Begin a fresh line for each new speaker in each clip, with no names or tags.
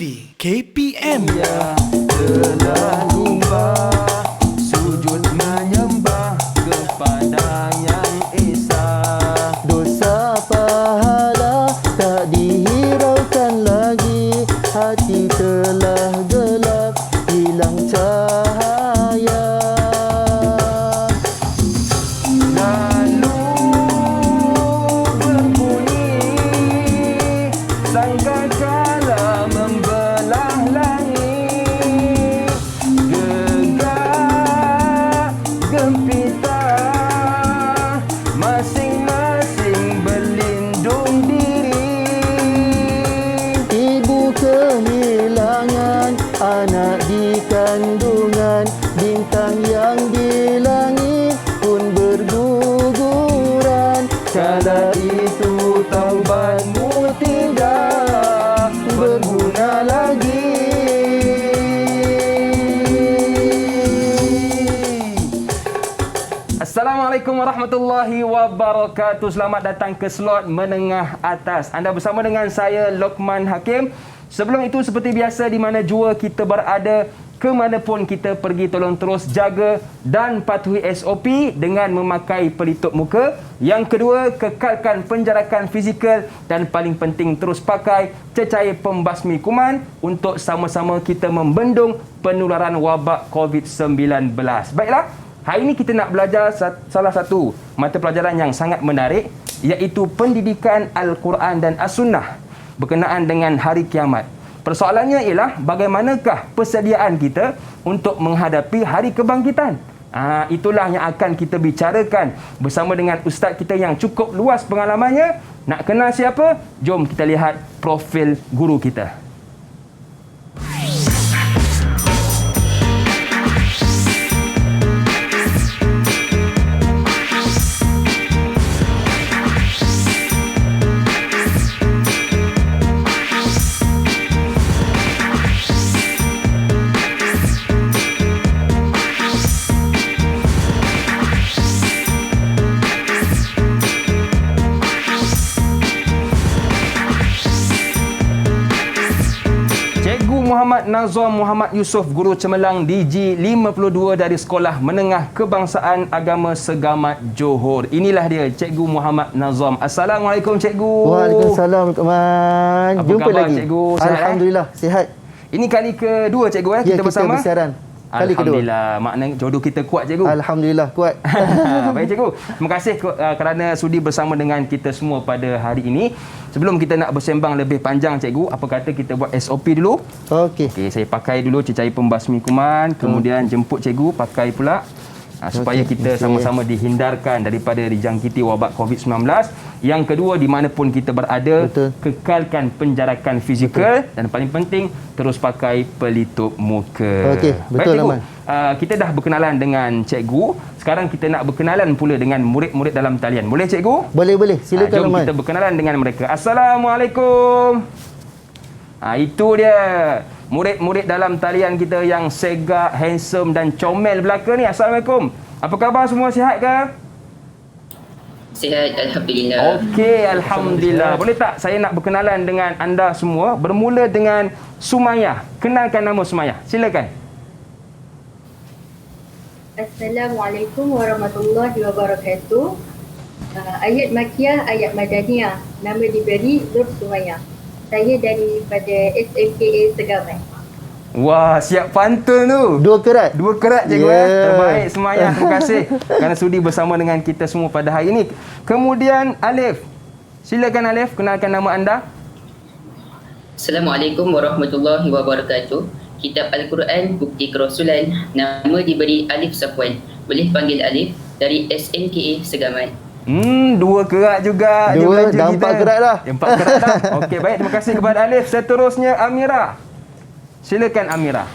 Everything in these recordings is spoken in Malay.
TV KPM.
Ya telah lupa sujud menyembah kepada Yang Esa.
Dosa pahala tak dihiraukan lagi. Hati telah gelap, hilang cahaya.
Lalu berbunyi sangkakala membelah langit. Gegar gempita masing-masing berlindung diri.
Ibu kehilangan anak di kandungan. Bintang yang di langit pun berguguran.
Kala itu taubatmu tidak berguna lagi. Assalamualaikum warahmatullahi wabarakatuh. Selamat datang ke slot menengah atas. Anda bersama dengan saya Lokman Hakim. Sebelum itu, seperti biasa, di mana jua kita berada, ke manapun kita pergi, tolong terus jaga dan patuhi SOP dengan memakai pelitup muka. Yang kedua, kekalkan penjarakan fizikal. Dan paling penting, terus pakai cecair pembasmi kuman untuk sama-sama kita membendung penularan wabak COVID-19. Baiklah, hari ini kita nak belajar salah satu mata pelajaran yang sangat menarik, iaitu pendidikan Al-Quran dan As-Sunnah berkenaan dengan hari kiamat. Persoalannya ialah bagaimanakah persediaan kita untuk menghadapi hari kebangkitan. Itulah yang akan kita bicarakan bersama dengan ustaz kita yang cukup luas pengalamannya. Nak kenal siapa? Jom kita lihat profil guru kita. Muhammad Nazam Muhammad Yusof, Guru Cemerlang DG 52 dari Sekolah Menengah Kebangsaan Agama Segamat Johor. Inilah dia, Cikgu Muhammad Nazam. Assalamualaikum, Cikgu.
Waalaikumsalam, Tukman.
Apa
Jumpa
khabar,
lagi.
Cikgu? Sihat,
Alhamdulillah, sihat.
Ini kali kedua, Cikgu, kita bersama?
Kita bersiaran. Kali kedua.
Alhamdulillah, maknanya jodoh kita kuat, Cikgu.
Alhamdulillah, kuat.
Baik, Cikgu. Terima kasih kerana sudi bersama dengan kita semua pada hari ini. Sebelum kita nak bersembang lebih panjang, Cikgu, apa kata kita buat SOP dulu?
Okey.
Okey, saya pakai dulu cecair pembasmi kuman, kemudian jemput Cikgu pakai pula supaya kita sama-sama dihindarkan daripada dijangkiti wabak COVID-19. Yang kedua, di mana pun kita berada, kekalkan penjarakan fizikal. Dan paling penting, terus pakai pelitup muka.
Okey, betul,
Cikgu.
Rahman.
Kita dah berkenalan dengan Cikgu. Sekarang kita nak berkenalan pula dengan murid-murid dalam talian. Boleh, Cikgu?
Boleh. Silakan,
Jom
Rahman.
kita berkenalan dengan mereka. Assalamualaikum. Itu dia. Murid-murid dalam talian kita yang segak, handsome dan comel belaka ni. Assalamualaikum. Apa khabar semua? Sihat ke?
Sihat, Alhamdulillah.
Okey, Alhamdulillah. Boleh tak saya nak berkenalan dengan anda semua? Bermula dengan Sumayah. Kenalkan nama Sumayah. Silakan.
Assalamualaikum warahmatullahi wabarakatuh. Ayat Makiyah, ayat Madaniyah. Nama diberi Nur Sumayah. Saya daripada SMKA Segamat.
Wah, siap pantun tu.
Dua kerat.
Dua kerat, Cikgu. Terbaik, Sumayah. Terima kasih kerana sudi bersama dengan kita semua pada hari ini. Kemudian Alif. Silakan Alif, kenalkan nama anda.
Assalamualaikum warahmatullahi wabarakatuh. Kitab Al-Quran, Bukti Kerasulan. Nama diberi Alif Safwan. Boleh panggil Alif, dari SMKA Segamat.
Dua kerat juga.
Dua, dah empat kerat dah.
Empat kerat dah. Okey, baik. Terima kasih kepada Alif. Seterusnya Amira. Silakan Amira.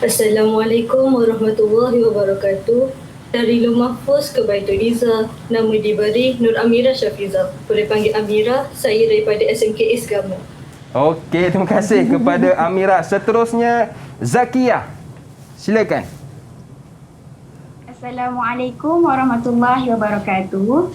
Assalamualaikum warahmatullahi wabarakatuh. Dari Lumah Mahfuz ke Baitul Izzah. Nama diberi Nur Amira Syafiza. Boleh panggil Amira. Saya daripada SMKA Segamat.
Okey, terima kasih kepada Amira. Seterusnya Zakia. Silakan.
Assalamualaikum warahmatullahi wabarakatuh.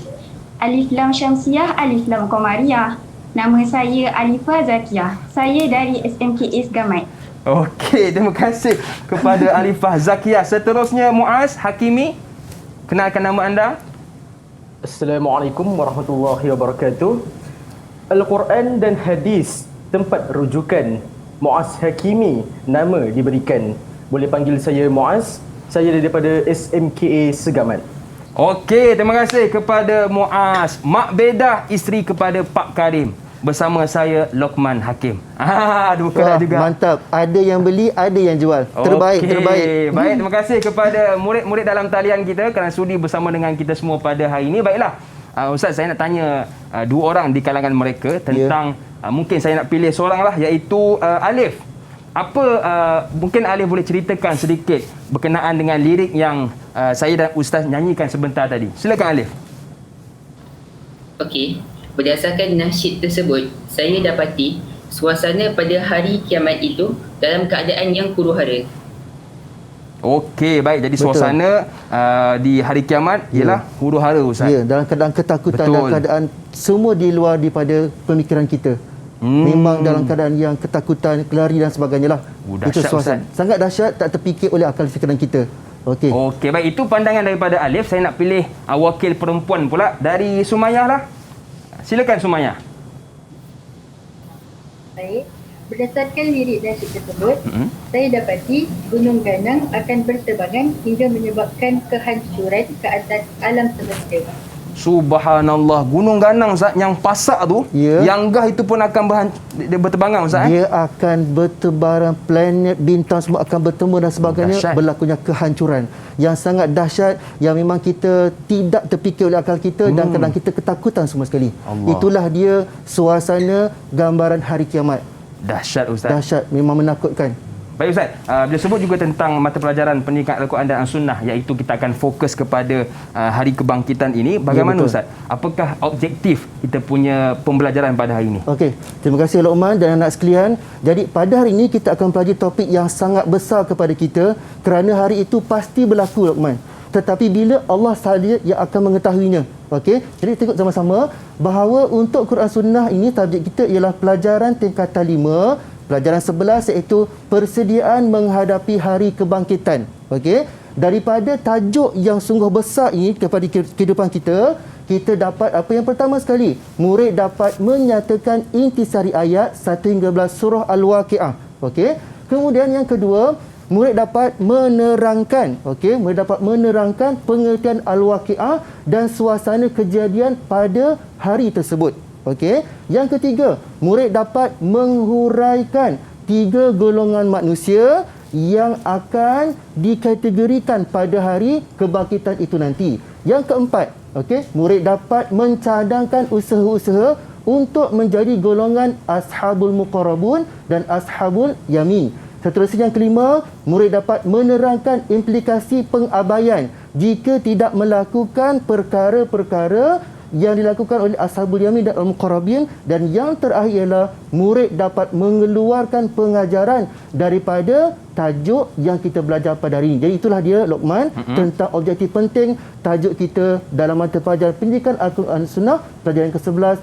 Alif Lam Syamsiah, Alif Lam Qamariyah.
Nama saya Alifah Zakiah. Saya dari SMKA Segamat.
Okey, terima kasih kepada Alifah Zakiah. Seterusnya Muaz Hakimi. Kenalkan nama anda.
Assalamualaikum warahmatullahi wabarakatuh. Al-Quran dan hadis, tempat rujukan. Muaz Hakimi, nama diberikan. Boleh panggil saya Muaz. Saya daripada SMKA Segamat.
Okey, terima kasih kepada Muaz. Mak Bedah, isteri kepada Pak Karim. Bersama saya Lokman Hakim. Bukan juga.
Mantap. Ada yang beli, ada yang jual. Terbaik,
Okey,
terbaik.
Baik, terima kasih kepada murid-murid dalam talian kita kerana sudi bersama dengan kita semua pada hari ini. Baiklah, Ustaz, saya nak tanya dua orang di kalangan mereka tentang mungkin saya nak pilih seorang lah, iaitu Alif. Apa mungkin Alif boleh ceritakan sedikit berkenaan dengan lirik yang saya dan Ustaz nyanyikan sebentar tadi. Silakan Alif.
Okey, berdasarkan nasyid tersebut, saya dapati suasana pada hari kiamat itu dalam keadaan yang huru-hara.
Okey, baik. Jadi
Betul.
suasana di hari kiamat ialah huru-hara, Ustaz.
Ya, dalam keadaan ketakutan,
Betul.
dalam keadaan semua di luar daripada pemikiran kita. Memang dalam keadaan yang ketakutan, kelari dan sebagainya lah. Itu
Dahsyat,
suasana. Sangat dahsyat, tak terfikir oleh akal fikiran kita. Okey.
Okey, baik. Itu pandangan daripada Alif. Saya nak pilih wakil perempuan pula dari Sumayyah lah. Silakan Sumayyah.
Baik, berdasarkan lirik nasyid tersebut, saya dapati gunung ganang akan berterbangan hingga menyebabkan kehancuran ke atas alam semesta.
Subhanallah, gunung ganang Ustaz yang pasak tu,
Ya.
yang gah itu pun akan berterbangan Ustaz.
Dia akan bertebaran, planet, bintang semua akan bertemu dan sebagainya.
Dahsyat.
Berlakunya kehancuran yang sangat dahsyat, yang memang kita tidak terfikir oleh akal kita dan kadang kita ketakutan semua sekali.
Allah.
Itulah dia suasana gambaran hari kiamat.
Dahsyat Ustaz.
Dahsyat, memang menakutkan.
Baik Ustaz, dia sebut juga tentang mata pelajaran pendidikan Al-Quran dan As-Sunnah, iaitu kita akan fokus kepada hari kebangkitan ini. Bagaimana
betul.
Ustaz? Apakah objektif kita punya pembelajaran pada hari ini?
Okey, terima kasih Luqman dan anak sekalian. Jadi pada hari ini kita akan pelajari topik yang sangat besar kepada kita kerana hari itu pasti berlaku Luqman. Tetapi bila Allah sahaja yang akan mengetahuinya. Okey, jadi tengok sama-sama bahawa untuk Quran Sunnah ini tajuk kita ialah pelajaran tingkatan 5. Pelajaran 11 iaitu persediaan menghadapi hari kebangkitan. Okey, daripada tajuk yang sungguh besar ini kepada kehidupan kita, kita dapat apa yang pertama sekali, murid dapat menyatakan intisari ayat 1 hingga 11 surah Al-Waqiah. Okey, kemudian yang kedua, murid dapat menerangkan, murid dapat menerangkan pengertian Al-Waqiah dan suasana kejadian pada hari tersebut. Okey. Yang ketiga, murid dapat menghuraikan 3 golongan manusia yang akan dikategorikan pada hari kebangkitan itu nanti. Yang keempat, murid dapat mencadangkan usaha-usaha untuk menjadi golongan ashabul muqarrabun dan ashabul yamin. Seterusnya yang kelima, murid dapat menerangkan implikasi pengabaian jika tidak melakukan perkara-perkara yang dilakukan oleh ashabul yamin dan al-muqarrabin. Dan yang terakhir ialah murid dapat mengeluarkan pengajaran daripada tajuk yang kita belajar pada hari ini. Jadi itulah dia Luqman tentang objektif penting tajuk kita dalam mata pelajaran pendidikan Al-Quran Sunnah pelajaran ke-11,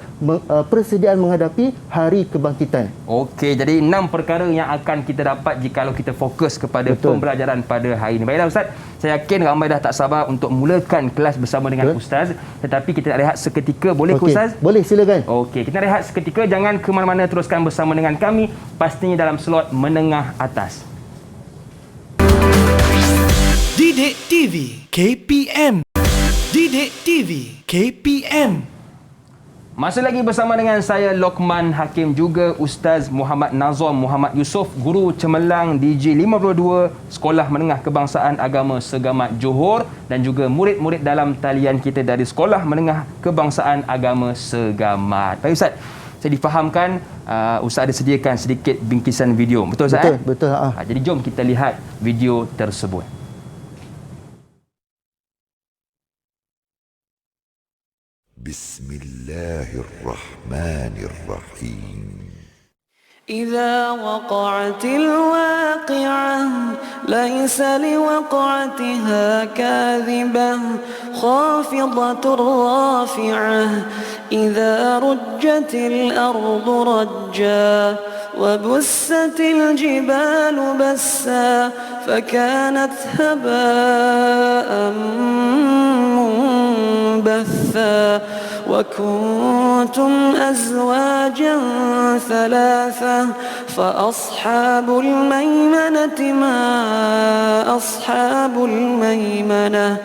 persediaan menghadapi hari kebangkitan.
Okey, jadi 6 perkara yang akan kita dapat jikalau kita fokus kepada pembelajaran pada hari ini. Baiklah Ustaz, saya yakin ramai dah tak sabar untuk mulakan kelas bersama dengan Ustaz. Tetapi kita nak rehat seketika, boleh ke Ustaz?
Boleh, silakan.
Okey, kita rehat seketika. Jangan ke mana-mana, teruskan bersama dengan kami, pastinya dalam slot menengah atas.
Didik TV KPM. Didik TV KPM.
Masih lagi bersama dengan saya Lokman Hakim, juga Ustaz Muhammad Nazom Muhammad Yusof, guru cemerlang DJ 52 Sekolah Menengah Kebangsaan Agama Segamat Johor, dan juga murid-murid dalam talian kita dari Sekolah Menengah Kebangsaan Agama Segamat. Baik Ustaz, saya difahamkan Ustaz ada sediakan sedikit bingkisan video. Betul Ustaz?
Betul.
Jadi jom kita lihat video tersebut.
بسم الله الرحمن الرحيم
إذا وقعت الواقعة ليس لوقعتها كاذبة خافضة رافعة إذا رجت الأرض رجا وبست الجبال بسا فكانت هباء منبثا وكنتم أزواجا ثلاثة فأصحاب الميمنة ما أصحاب الميمنة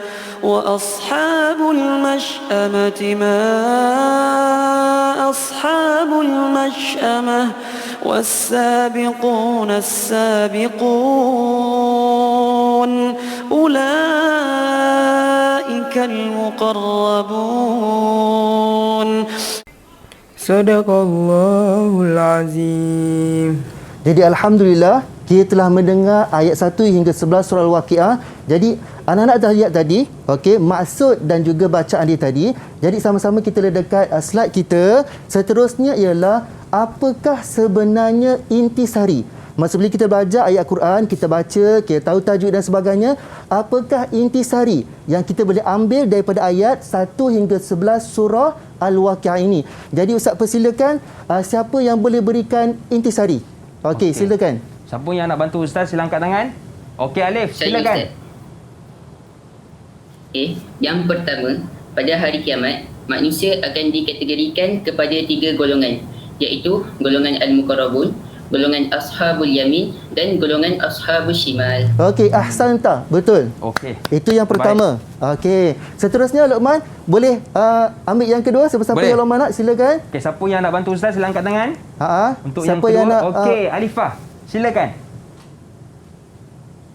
وأصحاب المشأمة ما أصحاب المشأمة والسابقون السابقون أولئك المقربون صدق الله العظيم.
Jadi alhamdulillah kita telah mendengar ayat 1 hingga 11 surah Al-Waqiah. Jadi anak-anak dah lihat tadi, okey, maksud dan juga bacaan dia tadi. Jadi sama-sama kita lihat dekat slide kita. Seterusnya ialah apakah sebenarnya intisari? Masa bila kita belajar ayat Quran, kita baca, kita tahu tajuk dan sebagainya, apakah intisari yang kita boleh ambil daripada ayat 1 hingga 11 surah Al-Waqiah ini? Jadi Ustaz persilakan, siapa yang boleh berikan intisari? Okey, silakan.
Siapa yang nak bantu Ustaz, sila angkat tangan. Okey Alif, silakan.
Okey, yang pertama, pada hari kiamat, manusia akan dikategorikan kepada 3 golongan, iaitu golongan Al-Muqarrabun, golongan Ashabul Yamin dan golongan Ashabul Shimal.
Okey, ahsanta. Betul.
Okey.
Itu yang pertama. Okey. Seterusnya Luqman, boleh ambil yang kedua, siapa-siapa yang Luqman nak, silakan.
Okey, siapa yang nak bantu Ustaz, sila angkat tangan. Untuk
siapa
yang kedua,
yang nak,
okey, Alifah, silakan.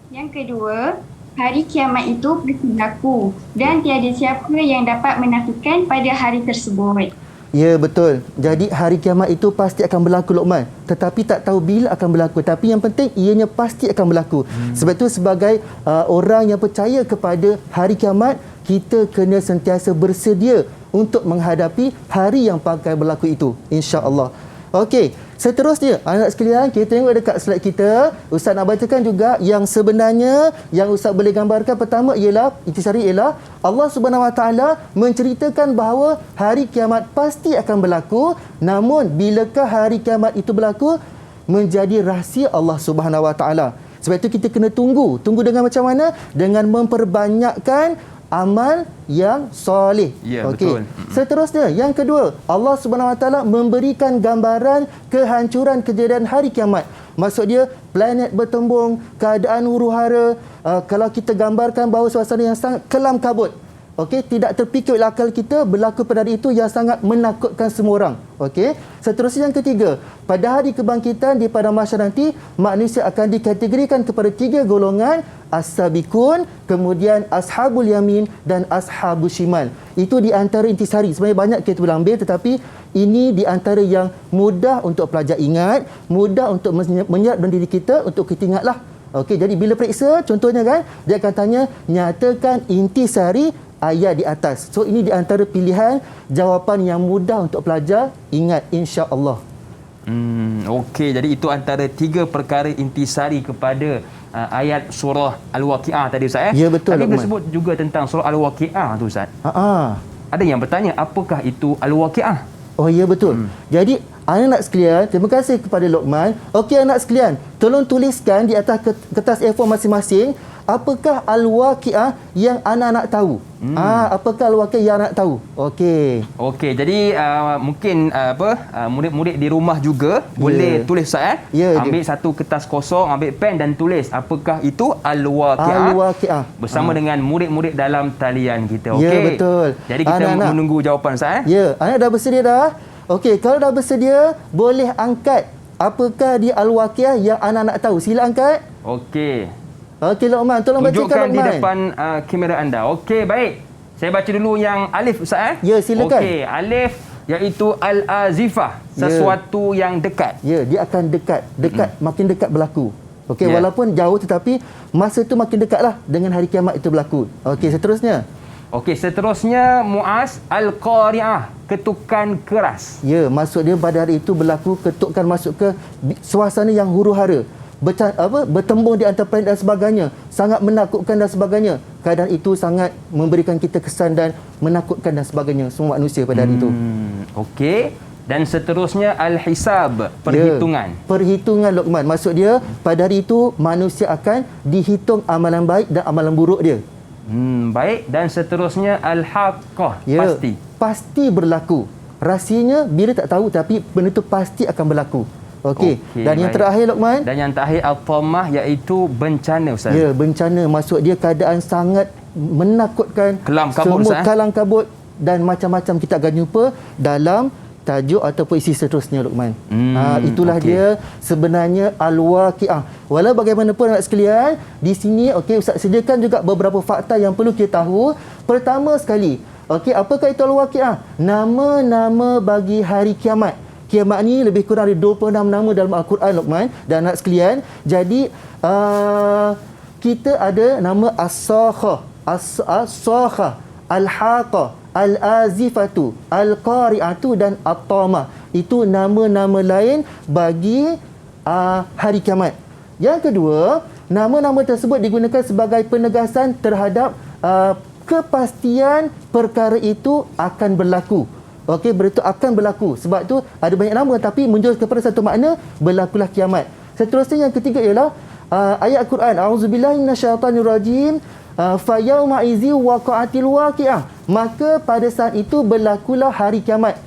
Yang kedua, hari kiamat itu pasti berlaku dan tiada siapa yang dapat menafikan pada hari tersebut.
Ya, betul. Jadi hari kiamat itu pasti akan berlaku Luqman. Tetapi tak tahu bila akan berlaku. Tapi yang penting ianya pasti akan berlaku. Sebab itu sebagai orang yang percaya kepada hari kiamat, kita kena sentiasa bersedia untuk menghadapi hari yang akan berlaku itu. InsyaAllah. Okey, seterusnya anak sekalian, kita tengok dekat slide kita. Ustaz nak bacakan juga yang sebenarnya yang Ustaz boleh gambarkan. Pertama ialah, intisari ialah Allah Subhanahu Wa Taala menceritakan bahawa hari kiamat pasti akan berlaku. Namun bilakah hari kiamat itu berlaku menjadi rahsia Allah Subhanahu Wa Taala. Sebab itu kita kena tunggu dengan macam mana? Dengan memperbanyakkan amal yang soleh.
Ya, betul.
Seterusnya, yang kedua, Allah Subhanahu Wa Taala memberikan gambaran kehancuran kejadian hari kiamat. Maksud dia, planet bertembung, keadaan huru-hara. Kalau kita gambarkan bahawa suasana yang sangat kelam kabut. Okey, tidak terfikir oleh akal kita, berlaku pada hari itu yang sangat menakutkan semua orang. Okey. Seterusnya yang ketiga, pada hari kebangkitan di padang mahsyar nanti, manusia akan dikategorikan kepada 3 golongan, as-sabiqun, kemudian ashabul yamin dan ashabul shimal. Itu di antara intisari. Sebenarnya banyak kita boleh ambil, tetapi ini di antara yang mudah untuk pelajar ingat, mudah untuk menyerap dalam diri kita, untuk kita ingatlah. Okey, jadi bila periksa, contohnya kan, dia akan tanya, nyatakan intisari ayat di atas. So ini di antara pilihan jawapan yang mudah untuk pelajar ingat, insya-Allah.
Okey, jadi itu antara 3 perkara intisari kepada ayat surah Al-Waqiah tadi Ustaz.
Ya, betul.
Tadi disebut juga tentang surah Al-Waqiah tu Ustaz. Ada yang bertanya, apakah itu Al-Waqiah?
Oh ya, betul. Jadi anak-anak sekalian, terima kasih kepada Luqman. Okey anak sekalian, tolong tuliskan di atas kertas A4 masing-masing, apakah Al-Waqiah yang anak-anak tahu? Apakah Al-Waqiah yang anak tahu? Okey.
Okey, jadi mungkin murid-murid di rumah juga boleh tulis Ustaz. Ambil satu kertas kosong, ambil pen dan tulis apakah itu Al-Waqiah.
Al-Waqiah.
Bersama dengan murid-murid dalam talian kita. Okey.
Ya, betul.
Jadi kita menunggu jawapan Ustaz.
Ya, anak dah bersedia dah? Okey, kalau dah bersedia, boleh angkat apakah di Al-Waqiah yang anak-anak tahu. Sila angkat.
Okey.
Okey Luqman, tolong bacakan Luqman.
Tunjukkan di depan kamera anda. Okey, baik. Saya baca dulu yang alif Ustaz.
Ya, silakan.
Okey, alif iaitu al-azifah, sesuatu yang dekat.
Ya, dia akan dekat, makin dekat berlaku. Okey, walaupun jauh tetapi masa itu makin dekatlah dengan hari kiamat itu berlaku. Okey, seterusnya.
Okey, seterusnya Muaz al-qari'ah, ketukan keras.
Ya, maksud dia pada hari itu berlaku ketukan masuk ke suasana yang huru-hara. bertembung di antara planet dan sebagainya, sangat menakutkan dan sebagainya. Keadaan itu sangat memberikan kita kesan dan menakutkan dan sebagainya semua manusia pada hari itu.
Okey. Dan seterusnya al-hisab, perhitungan.
Ya, perhitungan Luqman. Maksud dia pada hari itu manusia akan dihitung amalan baik dan amalan buruk dia.
Baik. Dan seterusnya al-haqqah,
ya,
pasti.
Pasti berlaku. Rahsianya bila tak tahu, tapi benda itu pasti akan berlaku. Okey. Dan yang terakhir Luqman.
Dan yang terakhir al-tamah, iaitu bencana, Ustaz.
Ya, bencana. Maksud dia keadaan sangat menakutkan.
Kelam kabut,
semua
Ustaz.
kalang kabut dan macam-macam kita akan jumpa dalam tajuk ataupun isi seterusnya Luqman. Itulah dia sebenarnya al-waqi'ah. Walau bagaimanapun anak sekalian, di sini Ustaz sediakan juga beberapa fakta yang perlu kita tahu. Pertama sekali, apakah itu al-waqi'ah? Nama-nama bagi hari kiamat. Kiamat ni lebih kurang ada 26 nama dalam Al-Quran Luqman dan anak sekalian. Jadi kita ada nama as-sakhah, as-sakhah, al-haqah, al-azifatu, al-qari'atu dan at-tamah. Itu nama-nama lain bagi hari kiamat. Yang kedua, nama-nama tersebut digunakan sebagai penegasan terhadap kepastian perkara itu akan berlaku. Berita akan berlaku. Sebab itu ada banyak nama tapi menjurus kepada satu makna, berlakulah kiamat. Seterusnya yang ketiga ialah ayat Al-Quran, a'udzubillahi minasyaitanirrajim, fa yauma izi waqa'atil waqi'ah. Maka pada saat itu berlakulah hari kiamat.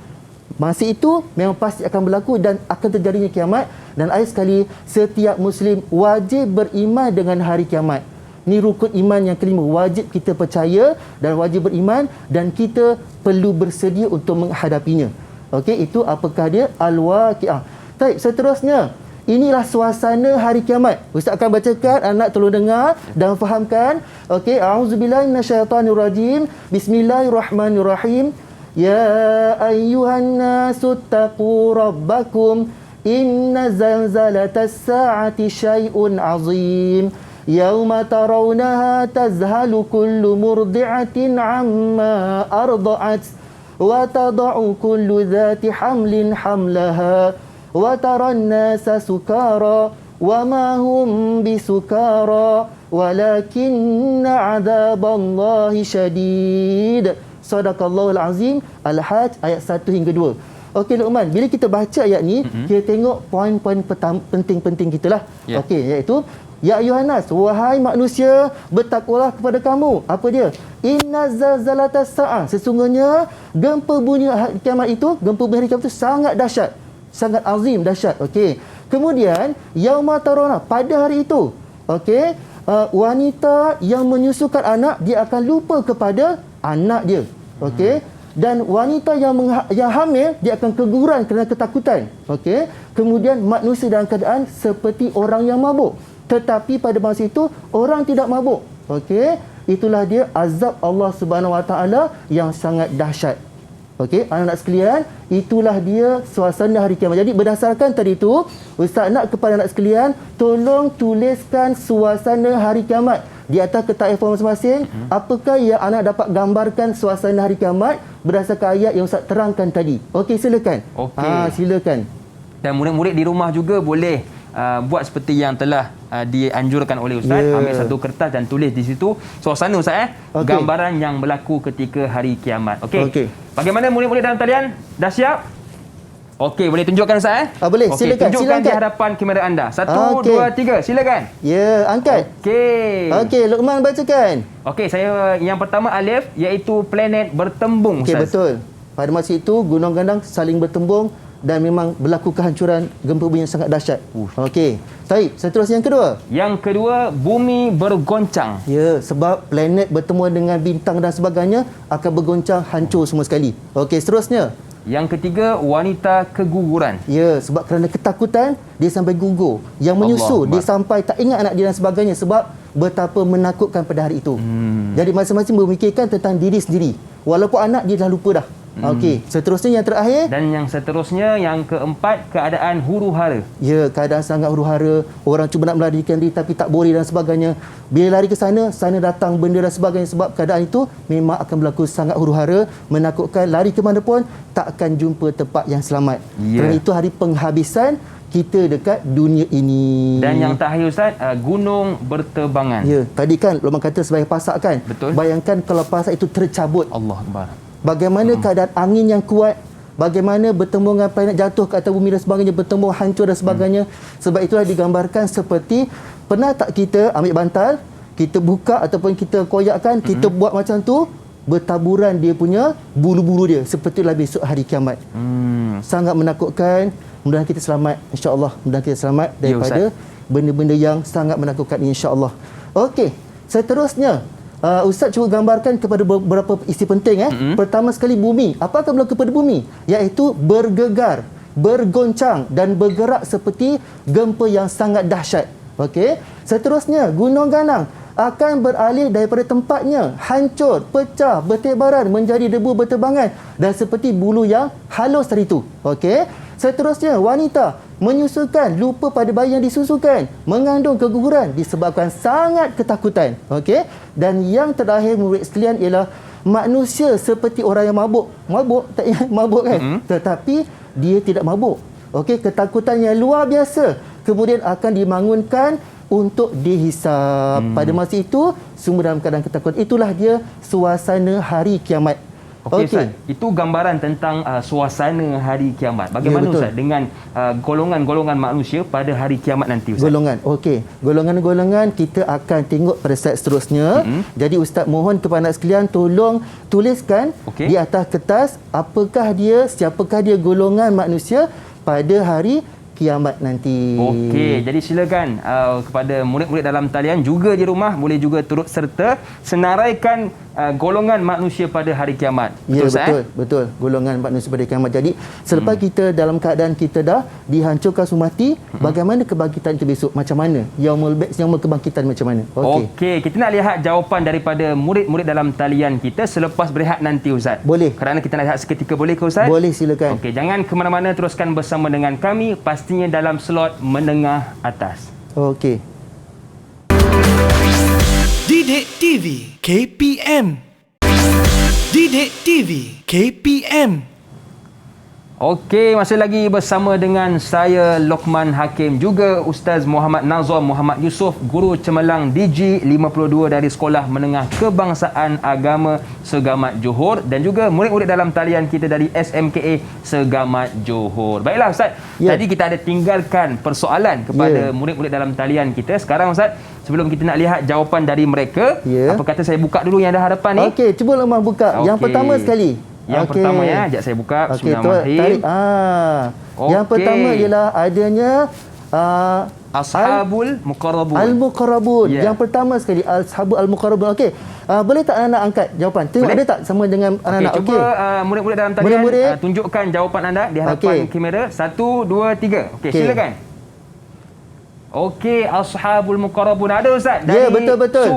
Masa itu memang pasti akan berlaku dan akan terjadinya kiamat. Dan ayat sekali, setiap Muslim wajib beriman dengan hari kiamat. Ini rukun iman yang kelima. Wajib kita percaya dan wajib beriman dan kita perlu bersedia untuk menghadapinya. Itu apakah dia? Al-waqi'ah. Baik, seterusnya. Inilah suasana hari kiamat. Ustaz akan bacakan, anak tolong dengar dan fahamkan. A'udzubillahi minasyaitanirrajim. Bismillahirrahmanirrahim. Ya ayyuhan nasu taqu rabbakum. Inna zalzalatas sa'ati syai'un 'azim. Yauma tarawnaha tazhalu kullu murdi'atin 'amma arda'at wa tada'u kullu dhati hamlin hamlaha wa taran nasa sukara wa ma hum bisukara walakinna 'adzaballahi syadid. Sadaqallahul azim. Al-Hajj ayat 1 hingga 2. Luqman, bila kita baca ayat ni, kita tengok poin-poin penting-penting kita lah. Iaitu ya ayuhan nas, wahai manusia, bertakwalah kepada kamu. Apa dia? Inna zalzalatas sa'ah. Sesungguhnya gempa bumi hari kiamat itu, gempa bumi hari kiamat itu sangat dahsyat. Sangat azim, dahsyat. Kemudian yauma tarawna, pada hari itu, wanita yang menyusukan anak, dia akan lupa kepada anak dia. Dan wanita yang hamil, dia akan keguguran kerana ketakutan. Kemudian manusia dalam keadaan seperti orang yang mabuk. Tetapi pada masa itu orang tidak mabuk. Itulah dia azab Allah Subhanahu Wa Taala yang sangat dahsyat. Anak-anak sekalian, itulah dia suasana hari kiamat. Jadi berdasarkan tadi itu, Ustaz nak kepada anak sekalian, tolong tuliskan suasana hari kiamat di atas kertas A4 masing-masing. Apakah yang anak dapat gambarkan suasana hari kiamat berdasarkan ayat yang Ustaz terangkan tadi. Silakan. Silakan.
Dan murid-murid di rumah juga boleh buat seperti yang telah dianjurkan oleh Ustaz. Ambil satu kertas dan tulis di situ suasana Ustaz, gambaran yang berlaku ketika hari kiamat. Bagaimana murid-murid dalam talian? Dah siap? Boleh tunjukkan Ustaz?
Boleh, silakan.
Tunjukkan di hadapan kamera anda. 1, 2, 3, silakan.
Ya, angkat. Luqman bacakan.
Saya yang pertama alif, iaitu planet bertembung Ustaz.
Betul. Pada masa itu gunung gandang saling bertembung dan memang berlaku kehancuran gempa bumi yang sangat dahsyat. Baik, seterusnya yang kedua.
Yang kedua, bumi bergoncang.
Ya, sebab planet bertemu dengan bintang dan sebagainya akan bergoncang, hancur semua sekali. Seterusnya.
Yang ketiga, wanita keguguran.
Ya, sebab kerana ketakutan dia sampai gugur. Yang menyusu dia sampai tak ingat anak dia dan sebagainya sebab betapa menakutkan pada hari itu. Jadi masing-masing memikirkan tentang diri sendiri. Walaupun anak dia dah lupa dah. Seterusnya yang terakhir.
Dan yang seterusnya, yang keempat, keadaan huru-hara.
Ya, keadaan sangat huru-hara. Orang cuba nak melarikan diri tapi tak boleh dan sebagainya. Bila lari ke sana, sana datang benda dan sebagainya. Sebab keadaan itu memang akan berlaku sangat huru-hara, menakutkan. Lari ke mana pun tak akan jumpa tempat yang selamat. Kerana itu hari penghabisan kita dekat dunia ini.
Dan yang terakhir Ustaz, gunung berterbangan.
Ya, tadi kan Luqman kata sebagai pasak kan.
Betul.
Bayangkan kalau pasak itu tercabut.
Allah Akbar.
Bagaimana keadaan angin yang kuat, bagaimana bertemu dengan planet jatuh ke atas bumi dan sebagainya, bertemu hancur dan sebagainya. Sebab itulah digambarkan seperti, pernah tak kita ambil bantal, kita buka ataupun kita koyakkan, kita buat macam tu, bertaburan dia punya bulu-bulu dia. Sepertilah besok hari kiamat. Sangat menakutkan. Mudah-mudahan kita selamat, insya-Allah. Mudah-mudahan kita selamat daripada benda-benda yang sangat menakutkan, insya-Allah. Okey, seterusnya Ustaz cuba gambarkan kepada beberapa isu penting. Pertama sekali, bumi. Apa akan berlaku pada bumi? Iaitu bergegar, bergoncang dan bergerak seperti gempa yang sangat dahsyat. Okey. Seterusnya, gunung ganang akan beralih daripada tempatnya, hancur, pecah, bertebaran menjadi debu berterbangan dan seperti bulu yang halus tadi itu. Okey. Seterusnya, wanita menyusukan, lupa pada bayi yang disusukan, mengandung keguguran disebabkan sangat ketakutan. Okey. Dan yang terakhir murid sekalian ialah manusia seperti orang yang mabuk. Mabuk, tak ingat mabuk kan? Tetapi dia tidak mabuk. Okey, ketakutan yang luar biasa kemudian akan dibangunkan untuk dihisap. Pada masa itu semua dalam keadaan ketakutan. Itulah dia suasana hari kiamat.
Okey, Ustaz, itu gambaran tentang suasana hari kiamat. Bagaimana Ustaz dengan golongan-golongan manusia pada hari kiamat nanti Ustaz?
Golongan. Okey. Golongan-golongan kita akan tengok pada slide seterusnya. Jadi Ustaz mohon kepada anak sekalian tolong tuliskan di atas kertas siapakah dia golongan manusia pada hari kiamat nanti.
Okey, jadi silakan kepada murid-murid dalam talian juga di rumah boleh juga turut serta senaraikan golongan manusia pada hari kiamat.
Ya, betul. Golongan manusia pada kiamat. Jadi selepas kita dalam keadaan kita dah dihancurkan semua mati, bagaimana kebangkitan itu besok? Macam mana? Yaumul kebangkitan macam mana?
Okey, kita nak lihat jawapan daripada murid-murid dalam talian kita selepas berehat nanti Ustaz.
Boleh.
Kerana kita nak lihat seketika, boleh ke Ustaz?
Boleh, silakan.
Okey, jangan ke mana-mana, teruskan bersama dengan kami pastinya dalam slot menengah atas.
Okey.
Didik TV KPM. Didik TV KPM.
Okey, masih lagi bersama dengan saya Luqman Hakim, juga Ustaz Muhammad Nazam Muhammad Yusof, guru cemerlang DG 52 dari Sekolah Menengah Kebangsaan Agama Segamat Johor, dan juga murid-murid dalam talian kita dari SMKA Segamat Johor. Baiklah Ustaz, tadi kita ada tinggalkan persoalan kepada murid-murid dalam talian kita. Sekarang Ustaz, sebelum kita nak lihat jawapan dari mereka, apa kata saya buka dulu yang ada hadapan ni?
Okey, cuba Luqman buka. Yang pertama sekali.
Yang pertama ya, sekejap saya buka. Bismillahirrahmanirrahim.
Yang pertama ialah adanya
Ashabul Muqarrabun.
Al-Muqarrabun. Yang pertama sekali Ashabul Al-Muqarrabun. Okey. Boleh tak anak-anak angkat jawapan? Tengok ada tak sama dengan anak-anak?
Okey, cuba murid-murid dalam talian tunjukkan jawapan anda di hadapan kamera. 1 2 3. Okey, silakan. Okey, Ashabul Muqarrabun ada Ustaz dari
betul.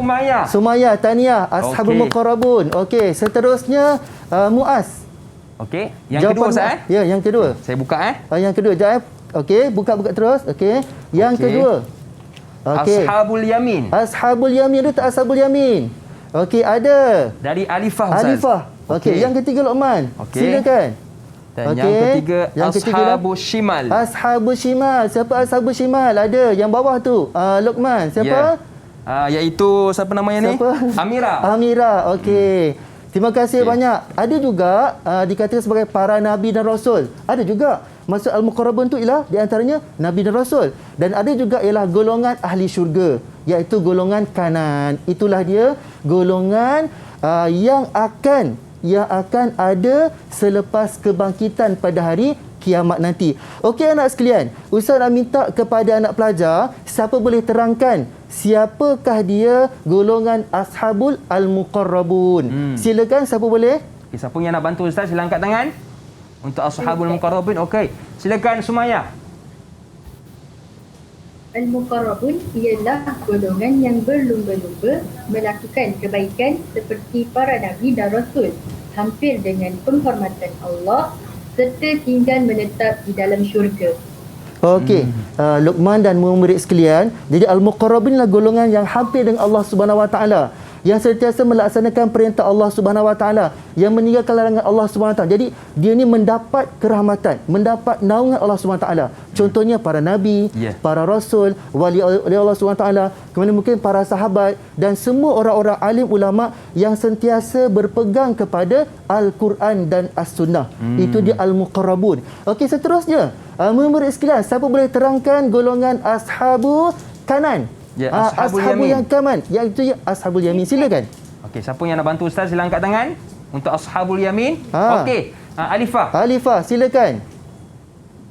Sumayyah, Taniyah, Ashabul Muqarrabun. Okey, seterusnya Muaz.
Okey, yang kedua Ustaz
Ya, yang kedua.
Saya buka
yang kedua jap. Okey, buka terus. Okey. Yang kedua. Okey.
Ashabul Yamin.
Ashabul Yamin, ada tak Ashabul Yamin? Okey, ada.
Dari Alifah Ustaz.
Alifah. Okey, yang ketiga Luqman. Silakan.
Dan yang ketiga Ashabul Shimal.
Ashabul Shimal. Siapa Ashabul Shimal? Ada yang bawah tu. Luqman. Siapa?
Iaitu siapa namanya ni? Amira. Okey.
Terima kasih banyak. Ada juga dikatakan sebagai para nabi dan rasul. Ada juga. Maksud Al-Muqarrabun tu ialah di antaranya nabi dan rasul. Dan ada juga ialah golongan ahli syurga, iaitu golongan kanan. Itulah dia golongan yang akan ada selepas kebangkitan pada hari kiamat nanti. Okey anak sekalian, Ustaz nak minta kepada anak pelajar, siapa boleh terangkan siapakah dia golongan Ashabul Al-Muqarrabun? Silakan, siapa boleh?
Okay, siapa yang nak bantu Ustaz sila angkat tangan. Untuk Ashabul Muqarrabun, okey. Silakan Sumayyah.
Al-Muqarrabun ialah golongan yang berlumba-lumba melakukan kebaikan seperti para nabi dan rasul, hampir dengan penghormatan Allah serta tinggal menetap di dalam syurga.
Okey, Luqman dan murid sekalian, jadi Al-Muqarrabun adalah golongan yang hampir dengan Allah Subhanahu Wa Taala. yang sentiasa melaksanakan perintah Allah Subhanahu Wa Taala, yang meninggalkan larangan Allah Subhanahu Wa Taala. Jadi dia ni mendapat kerahmatan, mendapat naungan Allah Subhanahu Wa Taala. Contohnya para nabi, para rasul, wali Allah Subhanahu Wa Taala, kemudian mungkin para sahabat dan semua orang-orang alim ulama yang sentiasa berpegang kepada Al-Quran dan As-Sunnah. Itu dia Al-Muqarrabun. Okey, seterusnya, murid sekalian, siapa boleh terangkan golongan Ashabu Kanan?
Ya,
Ashabul yang kanan, iaitu Ashabul Yamin. Silakan.
Okey, siapa yang nak bantu Ustaz sila angkat tangan untuk Ashabul Yamin. Okey, Alifah, silakan.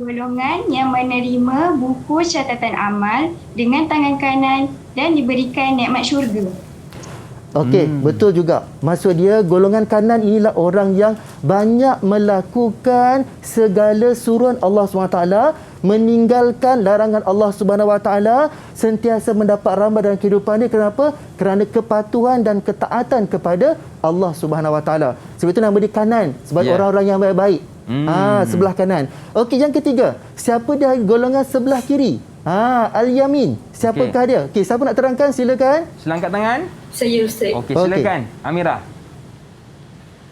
Golongan yang menerima buku catatan amal dengan tangan kanan dan diberikan nikmat syurga.
Okey, betul juga. Maksud dia golongan kanan inilah orang yang banyak melakukan segala suruhan Allah SWT, meninggalkan larangan Allah Subhanahu Wa Taala, sentiasa mendapat rahmat dalam kehidupan dia. Kenapa? Kerana kepatuhan dan ketaatan kepada Allah Subhanahu Wa Taala. Sebab itu nama dia kanan, sebagai orang-orang yang baik-baik. Sebelah kanan. Okey, yang ketiga, siapa dia golongan sebelah kiri? Al-Yamin. Siapakah dia? Okey, siapa nak terangkan? Silakan.
Sila angkat tangan.
Saya Ustaz.
Okey, silakan. Amira.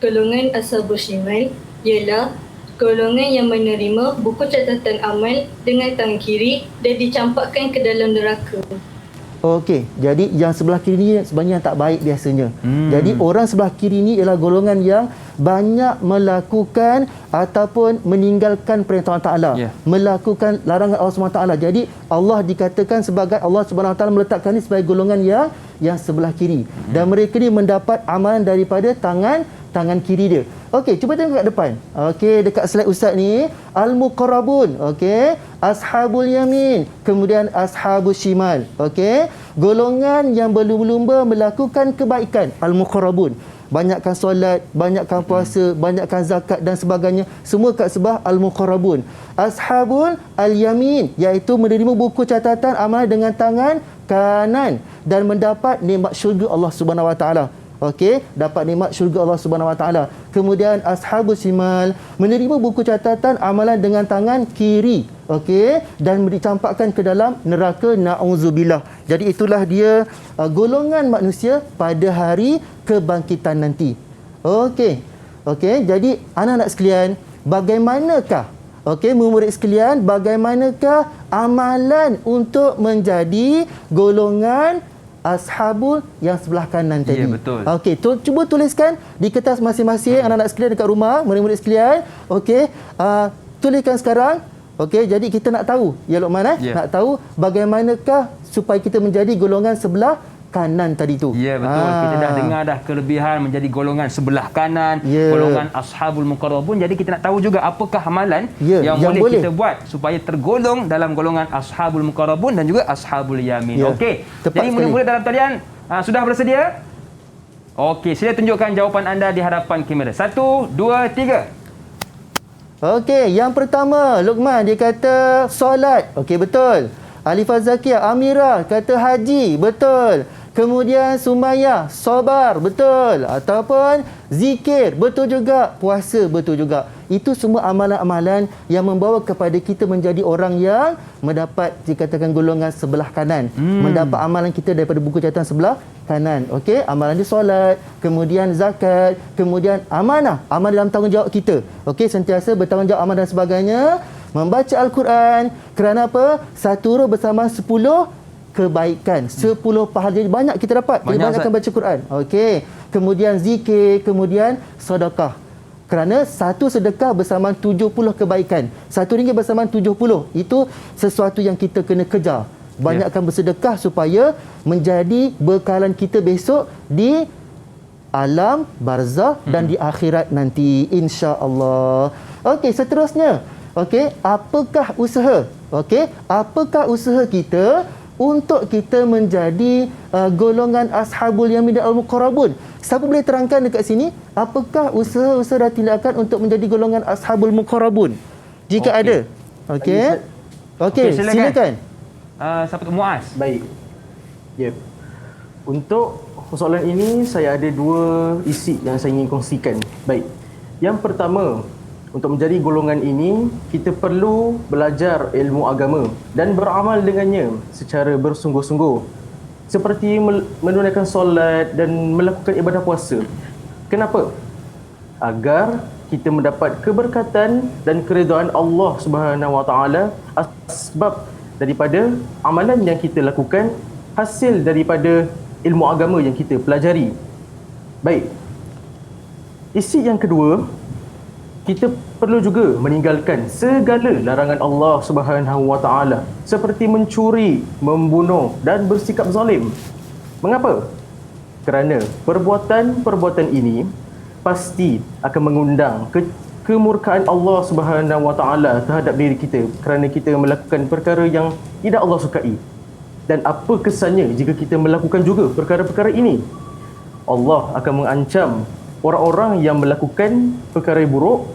Golongan Ashabul Shimal ialah golongan yang menerima buku catatan amal dengan tangan kiri dan dicampakkan ke dalam neraka.
Okey, jadi yang sebelah kiri ni sebenarnya tak baik biasanya. Jadi orang sebelah kiri ni ialah golongan yang banyak melakukan ataupun meninggalkan perintah Allah Taala, melakukan larangan Allah Subhanahu Taala. Jadi Allah dikatakan sebagai Allah Subhanahu Taala meletakkan ni sebagai golongan yang sebelah kiri, dan mereka ni mendapat amalan daripada tangan kiri dia. Okey, cuba tengok kat depan. Okey, dekat slide Ustaz ni, Al-Muqarrabun, okey, Ashabul Yamin, kemudian Ashabul Shimal. Okey, golongan yang berlumba-lumba melakukan kebaikan, Al-Muqarrabun. Banyakkan solat, banyakkan puasa, banyakkan zakat dan sebagainya, semua kat sebelah Al-Muqarrabun. Ashabul Al-Yamin, iaitu menerima buku catatan amal dengan tangan kanan dan mendapat nikmat syurga Allah Subhanahu Wa Taala. Okey, dapat nikmat syurga Allah Subhanahu Wa Taala. Kemudian Ashabul Shimal menerima buku catatan amalan dengan tangan kiri, okey, dan dicampakkan ke dalam neraka, na'udzubillah. Jadi itulah dia golongan manusia pada hari kebangkitan nanti. Okey. Jadi anak-anak sekalian, bagaimanakah, murid sekalian, bagaimanakah amalan untuk menjadi golongan Ashabul yang sebelah kanan tadi?
Ya, betul.
Okey, cuba tuliskan di kertas masing-masing anak-anak sekalian dekat rumah, murid-murid sekalian. Okey, tuliskan sekarang. Okey, jadi kita nak tahu, ya Luqman, nak tahu bagaimanakah supaya kita menjadi golongan sebelah kanan tadi tu.
Ya, betul. Kita dah dengar dah kelebihan menjadi golongan sebelah kanan, golongan Ashabul Muqarrabun. Jadi kita nak tahu juga apakah amalan yang boleh kita buat supaya tergolong dalam golongan Ashabul Muqarrabun dan juga Ashabul Yamin. Okey. Jadi murid-murid dalam talian sudah bersedia? Okey, sila tunjukkan jawapan anda di hadapan kamera. 1, 2, 3.
Okey, yang pertama Luqman dia kata solat. Okey, betul. Alifah Zakiah, Amira kata haji, betul. Kemudian Sumayyah, sabar, betul. Ataupun zikir, betul juga. Puasa, betul juga. Itu semua amalan-amalan yang membawa kepada kita menjadi orang yang mendapat dikatakan golongan sebelah kanan. Mendapat amalan kita daripada buku catatan sebelah kanan. Okey, amalan dia solat, kemudian zakat, kemudian amanah, amal dalam tanggungjawab kita. Okey, sentiasa bertanggungjawab amanah dan sebagainya. Membaca Al-Quran, kerana apa? Satu huruf bersama 10 kebaikan, 10 pahala. Jadi banyak kita dapat bila banyakkan baca Quran. Okey. Kemudian zikir, kemudian sedekah. Kerana satu sedekah bersamaan 70 kebaikan. RM1 bersamaan 70. Itu sesuatu yang kita kena kejar. Banyakkan bersedekah supaya menjadi bekalan kita besok di alam barzakh dan di akhirat nanti, insya-Allah. Okey, seterusnya. Okey, apakah usaha? Okey, apakah usaha kita untuk kita menjadi golongan Ashabul Yamin dan Al-Muqarrabun? Siapa boleh terangkan dekat sini apakah usaha-usaha dan tindakan untuk menjadi golongan Ashabul Muqarrabun? Jika ada. Okey. Okey, silakan.
Siapa tu? Muaz.
Baik. Ya. Untuk soalan ini saya ada dua isi yang saya ingin kongsikan. Baik. Yang pertama, untuk menjadi golongan ini, kita perlu belajar ilmu agama dan beramal dengannya secara bersungguh-sungguh. seperti menunaikan solat dan melakukan ibadah puasa. Kenapa? Agar kita mendapat keberkatan dan keridhaan Allah Subhanahu Wa Taala sebab daripada amalan yang kita lakukan, hasil daripada ilmu agama yang kita pelajari. Baik. Isi yang kedua, kita perlu juga meninggalkan segala larangan Allah Subhanahu Wa Taala seperti mencuri, membunuh dan bersikap zalim. Mengapa? Kerana perbuatan-perbuatan ini pasti akan mengundang kemurkaan Allah Subhanahu Wa Taala terhadap diri kita kerana kita melakukan perkara yang tidak Allah sukai. Dan apa kesannya jika kita melakukan juga perkara-perkara ini? Allah akan mengancam orang-orang yang melakukan perkara buruk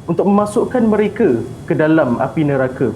untuk memasukkan mereka ke dalam api neraka.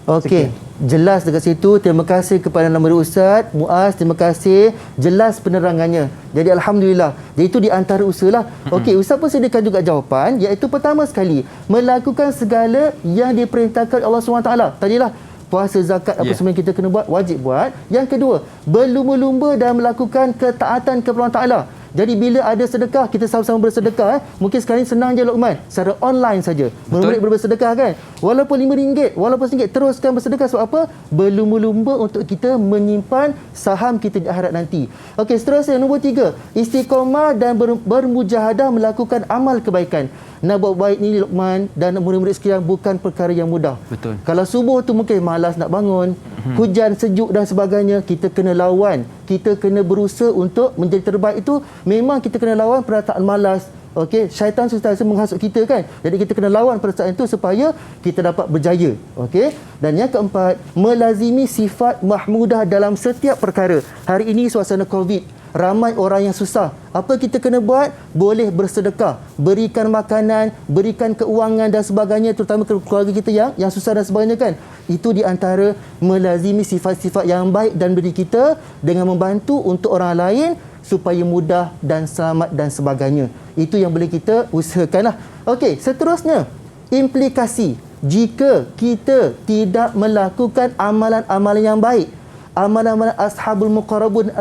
Okey, jelas dekat situ. Terima kasih kepada Nama Ustaz Muaz, terima kasih, jelas penerangannya. Jadi alhamdulillah. Jadi itu di antara usahalah. Okey, Ustaz pun sediakan juga jawapan, iaitu pertama sekali melakukan segala yang diperintahkan Allah SWT. Tadilah puasa, zakat, apa semua yang kita kena buat, wajib buat. Yang kedua, berlumba-lumba dan melakukan ketaatan kepada Allah Taala. Jadi bila ada sedekah, kita sama-sama bersedekah. Mungkin sekarang ni senang je Luqman, secara online saja. Murid bersedekah kan. Walaupun RM5, walaupun RM1, teruskan bersedekah. Sebab apa? Berlumba-lumba untuk kita menyimpan saham kita di akhirat nanti. Okey, seterusnya nombor 3, istiqamah dan bermujahadah melakukan amal kebaikan. Nak buat baik ni Luqman dan murid-murid sekalian bukan perkara yang mudah.
Betul.
Kalau subuh tu mungkin malas nak bangun, hujan, sejuk dan sebagainya, kita kena lawan. Kita kena berusaha untuk menjadi terbaik itu. Memang kita kena lawan perasaan malas. Okey, syaitan sentiasa menghasut kita kan. Jadi kita kena lawan perasaan itu supaya kita dapat berjaya. Okey. Dan yang keempat, melazimi sifat mahmudah dalam setiap perkara. Hari ini suasana Covid, ramai orang yang susah. Apa kita kena buat? Boleh bersedekah, berikan makanan, berikan keuangan dan sebagainya, terutama keluarga kita yang susah dan sebagainya kan. Itu di antara melazimi sifat-sifat yang baik dan diri kita dengan membantu untuk orang lain supaya mudah dan selamat dan sebagainya. Itu yang boleh kita usahakanlah. Okey, seterusnya, implikasi jika kita tidak melakukan amalan-amalan yang baik. Amalan-amalan ashabul muqarrabun,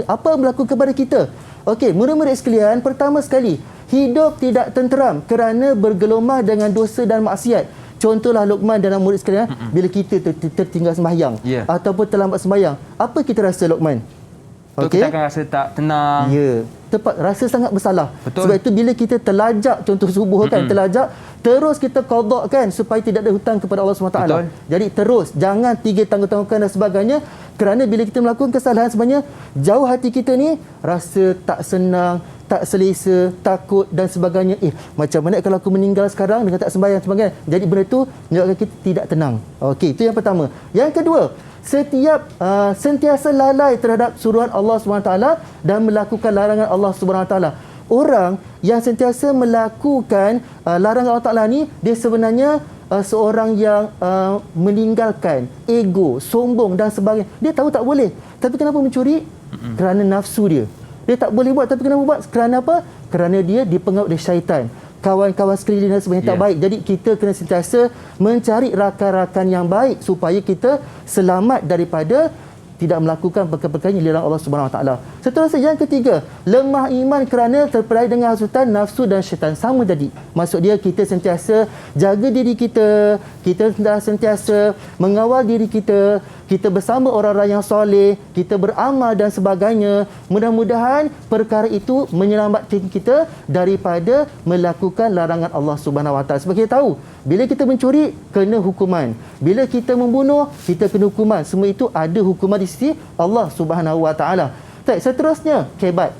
apa yang berlaku kepada kita? Okey, murid-murid sekalian, pertama sekali, hidup tidak tenteram kerana bergelumah dengan dosa dan maksiat. Contohlah Luqman dan murid sekalian, bila kita tertinggal sembahyang ataupun terlambat sembahyang, apa kita rasa Luqman?
Kita akan rasa tak tenang.
Ya, tepat, rasa sangat bersalah.
Betul.
Sebab itu bila kita terlajak, contoh subuh kan, terlajak, terus kita qada kan supaya tidak ada hutang kepada Allah SWT.
Betul.
Jadi terus, jangan tanggung-tanggungan dan sebagainya. Kerana bila kita melakukan kesalahan sebenarnya, jauh hati kita ni rasa tak senang, tak selesa, takut dan sebagainya. Macam mana kalau aku meninggal sekarang dengan tak sembahyang sebagainya. Jadi benda tu menyebabkan kita tidak tenang. Okey, itu yang pertama. Yang kedua, sentiasa lalai terhadap suruhan Allah SWT dan melakukan larangan Allah SWT. Orang yang sentiasa melakukan larangan Allah Taala ni, dia sebenarnya seorang yang meninggalkan ego, sombong dan sebagainya. Dia tahu tak boleh, tapi kenapa mencuri? Kerana nafsu dia. Dia tak boleh buat, tapi kenapa buat? Kerana apa? Kerana dia dipengaruhi oleh syaitan, kawan-kawan sekeliling dan sebagainya tak baik. Jadi kita kena sentiasa mencari rakan-rakan yang baik supaya kita selamat daripada tidak melakukan perkara-perkara yang dilarang Allah Subhanahu Wa Taala. Seterusnya yang ketiga, lemah iman kerana terpedaya dengan hasutan nafsu dan syaitan. Sama tadi. Maksud dia kita sentiasa jaga diri kita, kita sentiasa mengawal diri kita, kita bersama orang-orang yang soleh, kita beramal dan sebagainya. Mudah-mudahan perkara itu menyelamatkan kita daripada melakukan larangan Allah Subhanahu Wa Taala. Sebab kita tahu, bila kita mencuri kena hukuman, bila kita membunuh kita kena hukuman. Semua itu ada hukuman di sisi Allah Subhanahu Wa Taala. Baik, seterusnya kebat.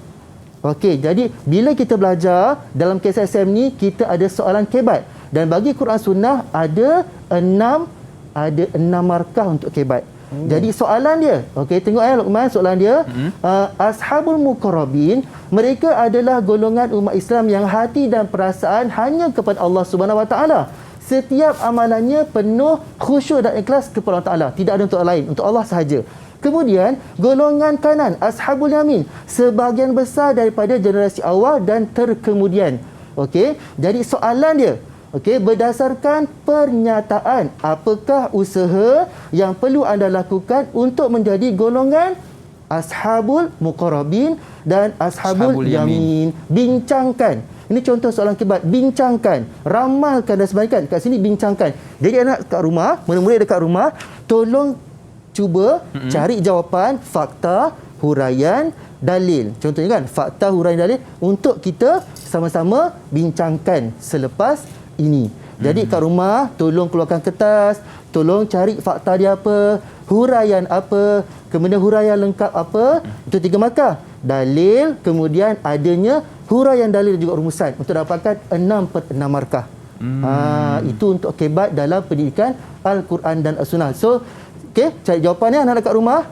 Okey, jadi bila kita belajar dalam KSSM ni, kita ada soalan kebat, dan bagi Quran Sunnah ada 6 markah untuk kebat. Jadi soalan dia, okey, tengok Luqman, soalan dia, ashabul muqarrabin, mereka adalah golongan umat Islam yang hati dan perasaan hanya kepada Allah Subhanahu Wa Taala. Setiap amalannya penuh khusyuk dan ikhlas kepada Allah Taala, tidak ada untuk orang lain, untuk Allah sahaja. Kemudian golongan kanan, ashabul yamin, sebahagian besar daripada generasi awal dan terkemudian. Okey, jadi soalan dia, okey, berdasarkan pernyataan, apakah usaha yang perlu anda lakukan untuk menjadi golongan ashabul muqarrabin dan ashabul yamin. Bincangkan. Ini contoh soalan kibat. Bincangkan, ramalkan dan sebagainya. Kat sini bincangkan. Jadi anak kat rumah, murid-murid dekat rumah, tolong cuba cari jawapan, fakta, huraian, dalil. Contohnya kan, fakta, huraian, dalil untuk kita sama-sama bincangkan selepas ini. Jadi kat rumah, tolong keluarkan kertas, tolong cari fakta dia apa, huraian apa, kemudian huraian lengkap apa, itu 3 markah. Dalil, kemudian adanya huraian dalil juga rumusan untuk dapatkan 6/6 markah. Itu untuk kebat dalam pendidikan Al-Quran dan As-Sunnah. So, cari jawapannya anak dekat rumah.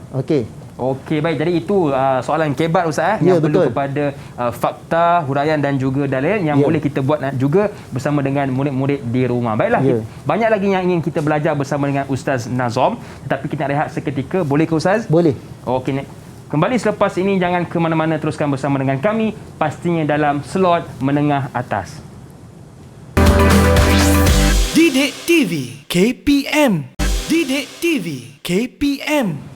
Okey, baik. Jadi itu soalan kebat Ustaz yang perlu kepada fakta, huraian dan juga dalil yang boleh kita buat juga bersama dengan murid-murid di rumah. Baiklah, banyak lagi yang ingin kita belajar bersama dengan Ustaz Nazom, tetapi kita nak rehat seketika. Boleh ke Ustaz?
Boleh.
Okey, kembali selepas ini, jangan ke mana-mana, teruskan bersama dengan kami pastinya dalam slot menengah atas.
Didik TV KPM. Didik TV KPM.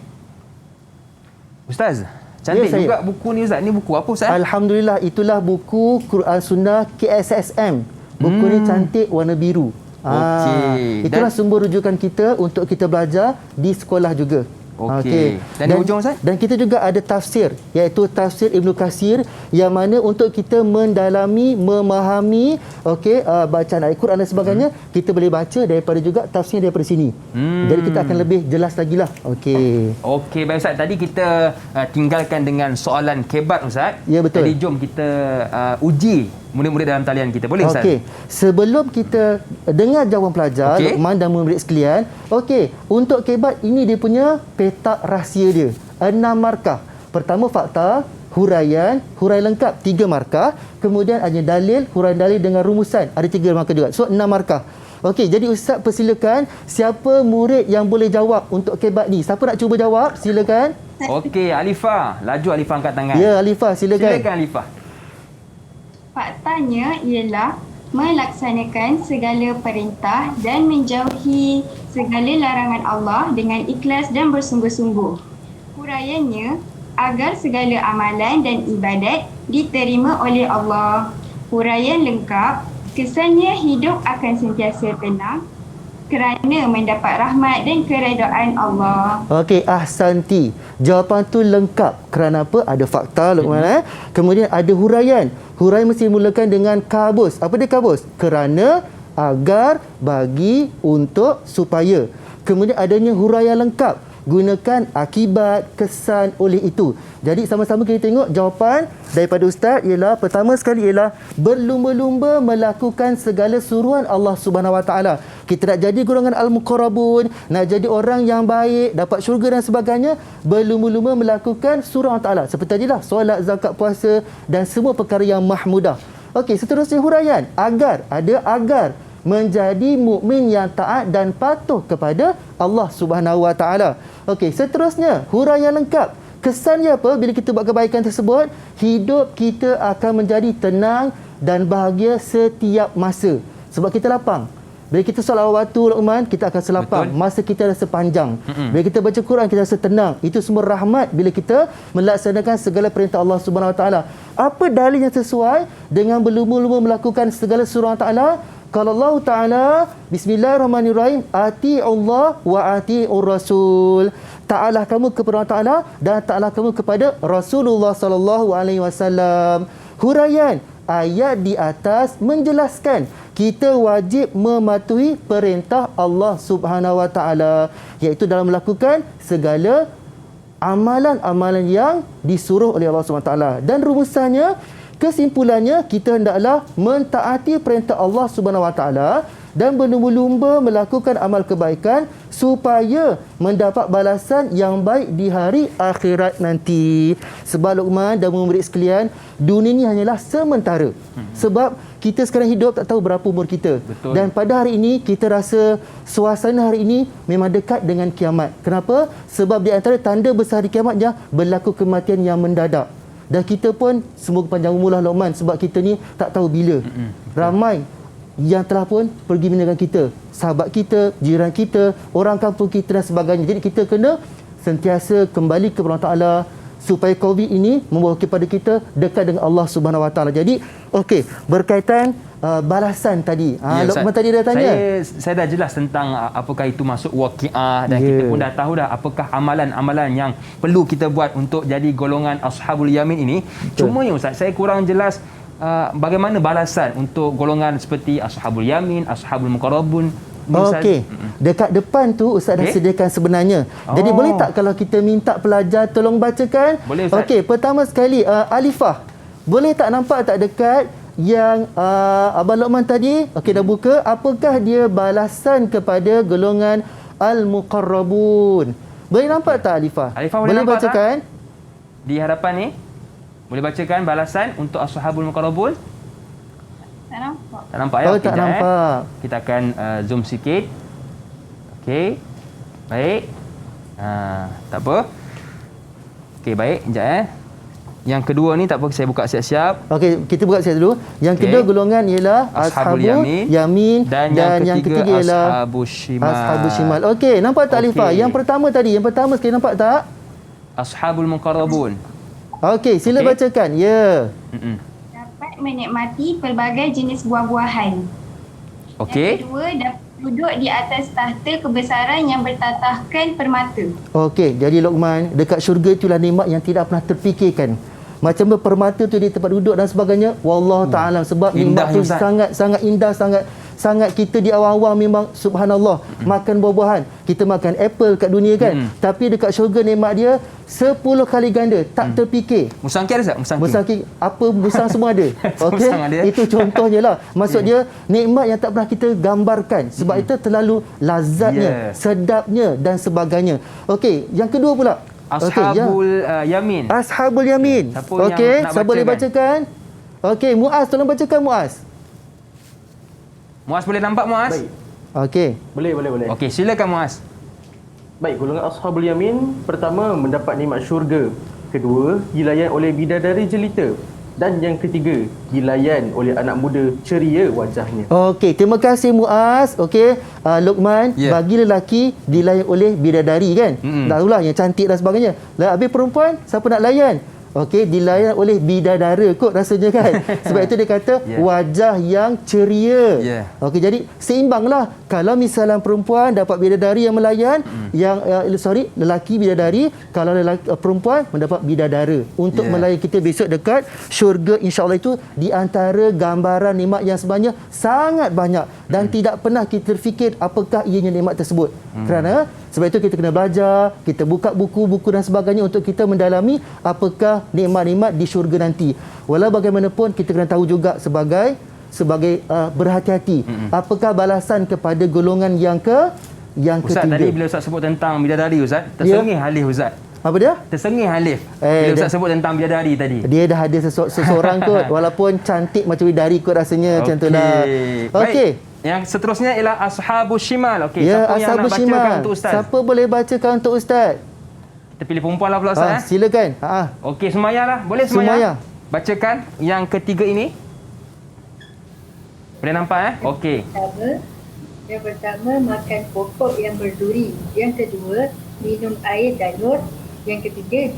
Ustaz, cantik juga buku ni Ustaz. Ni buku apa Ustaz?
Alhamdulillah, itulah buku Quran Sunnah KSSM. Buku ni cantik, warna biru. Itulah sumber rujukan kita untuk kita belajar di sekolah juga.
Okey. Dan di hujung Ustaz?
Dan kita juga ada tafsir, iaitu tafsir Ibnu Katsir, yang mana untuk kita mendalami, memahami bacaan ayat Quran dan sebagainya, kita boleh baca daripada juga tafsir daripada sini. Jadi kita akan lebih jelas lagi lah.
Okey, baik Ustaz. Tadi kita tinggalkan dengan soalan kebat Ustaz.
Ya, betul.
Jadi jom kita uji murid-murid dalam talian kita. Boleh Ustaz?
Sebelum kita dengar jawapan pelajar, Luqman dan murid sekalian, untuk kebat ini dia punya petak rahsia dia. 6 markah. Pertama fakta, huraian lengkap 3 markah. Kemudian ada dalil, huraian dalil dengan rumusan ada 3 markah juga. So 6 markah. Jadi Ustaz persilakan, siapa murid yang boleh jawab untuk kebat ni? Siapa nak cuba jawab? Silakan.
Okey, Alifah. Laju Alifah angkat tangan.
Ya, Alifah, silakan.
Silakan Alifah.
Faktanya ialah melaksanakan segala perintah dan menjauhi segala larangan Allah dengan ikhlas dan bersungguh-sungguh. Huraiannya, agar segala amalan dan ibadat diterima oleh Allah. Huraian lengkap, kesannya hidup akan sentiasa tenang kerana mendapat rahmat dan keredaan Allah.
Ahsanti. Jawapan tu lengkap. Kerana apa? Ada fakta, Luqman. Kemudian ada huraian. Huraian mesti dimulakan dengan kabus. Apa dia kabus? Kerana, agar, bagi, untuk, supaya. Kemudian adanya huraian lengkap. Gunakan akibat, kesan oleh itu. Jadi sama-sama kita tengok jawapan daripada Ustaz ialah, pertama sekali ialah berlumba-lumba melakukan segala suruhan Allah Subhanahu Wa Taala. Kita nak jadi golongan al-muqarrabun, nak jadi orang yang baik, dapat syurga dan sebagainya, berlumba-lumba melakukan suruhan Allah Taala. Seperti tadilah solat, zakat, puasa dan semua perkara yang mahmudah. Seterusnya huraian. Agar, ada agar menjadi mukmin yang taat dan patuh kepada Allah Subhanahu Wa Taala. Seterusnya huraian lengkap. Kesannya apa bila kita buat kebaikan tersebut? Hidup kita akan menjadi tenang dan bahagia setiap masa. Sebab kita lapang. Bila kita solat waktu, Luqman, kita akan selapang. Masa kita rasa panjang. Bila kita baca Quran, kita rasa tenang. Itu semua rahmat bila kita melaksanakan segala perintah Allah Subhanahu Wa Taala. Apa dalil yang sesuai dengan berlumba-lumba melakukan segala suruhan Taala? Kalau Allah Ta'ala, bismillahirrahmanirrahim, ati'ullah wa ati'ur rasul. Ta'alah kamu kepada Allah Ta'ala dan ta'alah kamu kepada Rasulullah sallallahu alaihi wasallam. Huraian ayat di atas menjelaskan kita wajib mematuhi perintah Allah Subhanahu Wa Ta'ala, iaitu dalam melakukan segala amalan-amalan yang disuruh oleh Allah Subhanahu Wa Ta'ala. Dan rumusannya, kesimpulannya, kita hendaklah mentaati perintah Allah Subhanahu Wa Taala dan berlumba-lumba melakukan amal kebaikan supaya mendapat balasan yang baik di hari akhirat nanti. Sebab Luqman dan murid sekalian, dunia ini hanyalah sementara. Sebab kita sekarang hidup tak tahu berapa umur kita. Dan pada hari ini kita rasa suasana hari ini memang dekat dengan kiamat. Kenapa? Sebab di antara tanda besar di kiamatnya berlaku kematian yang mendadak. Dan kita pun semoga panjang umur lah Luqman, sebab kita ni tak tahu bila. Ramai yang telah pun pergi meninggalkan kita, sahabat kita, jiran kita, orang kampung kita dan sebagainya. Jadi kita kena sentiasa kembali kepada Allah Ta'ala, supaya COVID ini membawa kepada kita dekat dengan Allah Subhanahu Wa Taala. Jadi okey, berkaitan balasan tadi. Luqman tadi dah tanya.
Saya dah jelas tentang apakah itu masuk waqiah dan kita pun dah tahu dah apakah amalan-amalan yang perlu kita buat untuk jadi golongan ashabul yamin ini. Cuma ya Ustaz, saya kurang jelas bagaimana balasan untuk golongan seperti ashabul yamin, ashabul muqarrabun.
Okey. Dekat depan tu Ustaz dah sediakan sebenarnya. Jadi boleh tak kalau kita minta pelajar tolong bacakan?
Boleh Ustaz.
Okey, pertama sekali Alifah. Boleh tak nampak tak dekat yang Abang Luqman tadi? Okey, dah buka. Apakah dia balasan kepada golongan al-muqarrabun? Boleh nampak tak Alifah?
Alifah boleh nampak
bacakan?
Tak? Di hadapan ni. Boleh bacakan balasan untuk ashabul muqarrabun?
Tak nampak.
Tak nampak ya?
Oh, tak nampak.
Kita akan zoom sikit. Okey. Baik. Tak apa. Okey, baik. Sekejap Yang kedua ni tak apa, saya buka siap-siap.
Okey, kita buka siap dulu. Yang kedua golongan ialah ashabul yamin dan yang ketiga ialah
ashabul shimal.
Ashabul shimal. Okey, nampak tak Alifah? Yang pertama sekali nampak tak?
Ashabul muqarrabun.
Okey, sila bacakan. Ya.
Dapat menikmati pelbagai jenis buah-buahan.
Okey.
Yang kedua, dapat duduk di atas tahta kebesaran yang bertatahkan permata.
Okey, jadi Luqman, dekat syurga itulah nikmat yang tidak pernah terfikirkan. Macam permata tu di tempat duduk dan sebagainya. Wallahu ta'ala, sebab nikmat tu sangat indah, sangat kita di awal-awal memang subhanallah makan buah-buahan. Kita makan apple kat dunia kan. Tapi dekat syurga nikmat dia 10 kali ganda, tak terfikir.
Musangki ada tak?
Musangki apa musang semua ada. Okey. Itu contohnya lah. Maksud dia nikmat yang tak pernah kita gambarkan. Sebab itu terlalu lazatnya, sedapnya dan sebagainya. Okey, yang kedua pula.
Ashabul yamin.
Ashabul yamin. Okey, siapa boleh bacakan? Okey, Muaz, tolong bacakan Muaz.
Muaz boleh nampak Muaz?
Baik.
Okey.
Boleh.
Okey, silakan Muaz.
Baik, golongan ashabul yamin pertama mendapat nikmat syurga. Kedua, dilayan oleh bidadari jelita. Dan yang ketiga, dilayan oleh anak muda ceria wajahnya.
Okey, terima kasih Muaz. Okey, Luqman, bagi lelaki dilayan oleh bidadari kan? Tak tahulah yang cantik dan sebagainya. Habis perempuan, siapa nak layan? Okey, dilayan oleh bidadara kot rasanya kan. Sebab itu dia kata wajah yang ceria. Okey, jadi seimbanglah. Kalau misalnya perempuan dapat bidadari yang melayan, lelaki bidadari, kalau perempuan mendapat bidadara untuk melayan kita besok dekat syurga, insya-Allah. Itu di antara gambaran nikmat yang sebenarnya sangat banyak dan tidak pernah kita terfikir apakah ianya nikmat tersebut. Kerana sebab itu kita kena belajar, kita buka buku-buku dan sebagainya untuk kita mendalami apakah nikmat-nikmat di syurga nanti. Walau bagaimanapun kita kena tahu juga sebagai berhati-hati. Apakah balasan kepada golongan yang ketiga.
Ustaz, tadi bila Ustaz sebut tentang bidadari Ustaz, tersengih Alif Ustaz.
Apa dia?
Tersengih Alif. Bila Ustaz sebut tentang bidadari tadi.
Dia dah ada seseorang kot walaupun cantik macam bidadari kot rasanya macam itulah. Okey.
Yang seterusnya ialah ashabus shimal. Okey,
siapa
yang nak bacakan untuk Ustaz?
Siapa boleh bacakan untuk Ustaz?
Kita pilih perempuan lah pula Ustaz.
Silakan.
Okey, Sumayah lah. Boleh Sumayah? Bacakan yang ketiga ini. Boleh nampak Okey.
Yang pertama, makan pokok yang berduri. Yang kedua, minum air danur. Yang ketiga,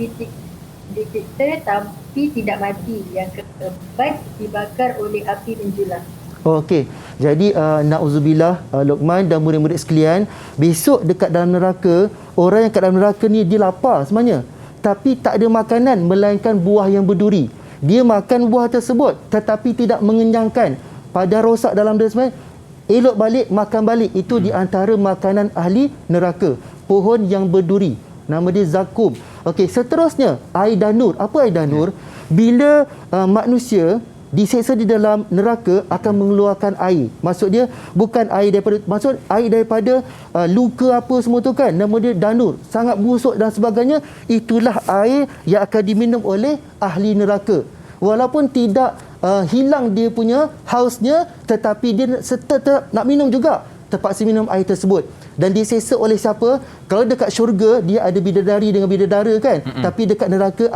dicipta tapi tidak mati. Yang keempat, dibakar oleh api menjulang.
Okey. Jadi na'udzubillah Luqman dan murid-murid sekalian, besok dekat dalam neraka, orang yang kat dalam neraka ni dia lapar sebenarnya. Tapi tak ada makanan melainkan buah yang berduri. Dia makan buah tersebut tetapi tidak mengenyangkan. Pada rosak dalam dia sebenarnya, elok balik makan balik. Itu di antara makanan ahli neraka. Pohon yang berduri. Nama dia zakum. Okey, seterusnya air danur. Apa air danur? Bila manusia diseksa di dalam neraka akan mengeluarkan air. Maksud dia bukan air daripada luka apa semua tu kan. Nama dia danur. Sangat busuk dan sebagainya. Itulah air yang akan diminum oleh ahli neraka. Walaupun tidak hilang dia punya hausnya, tetapi dia tetap nak minum juga. Terpaksa minum air tersebut. Dan diseksa oleh siapa? Kalau dekat syurga dia ada bidadari dengan bidadara kan. Tapi dekat neraka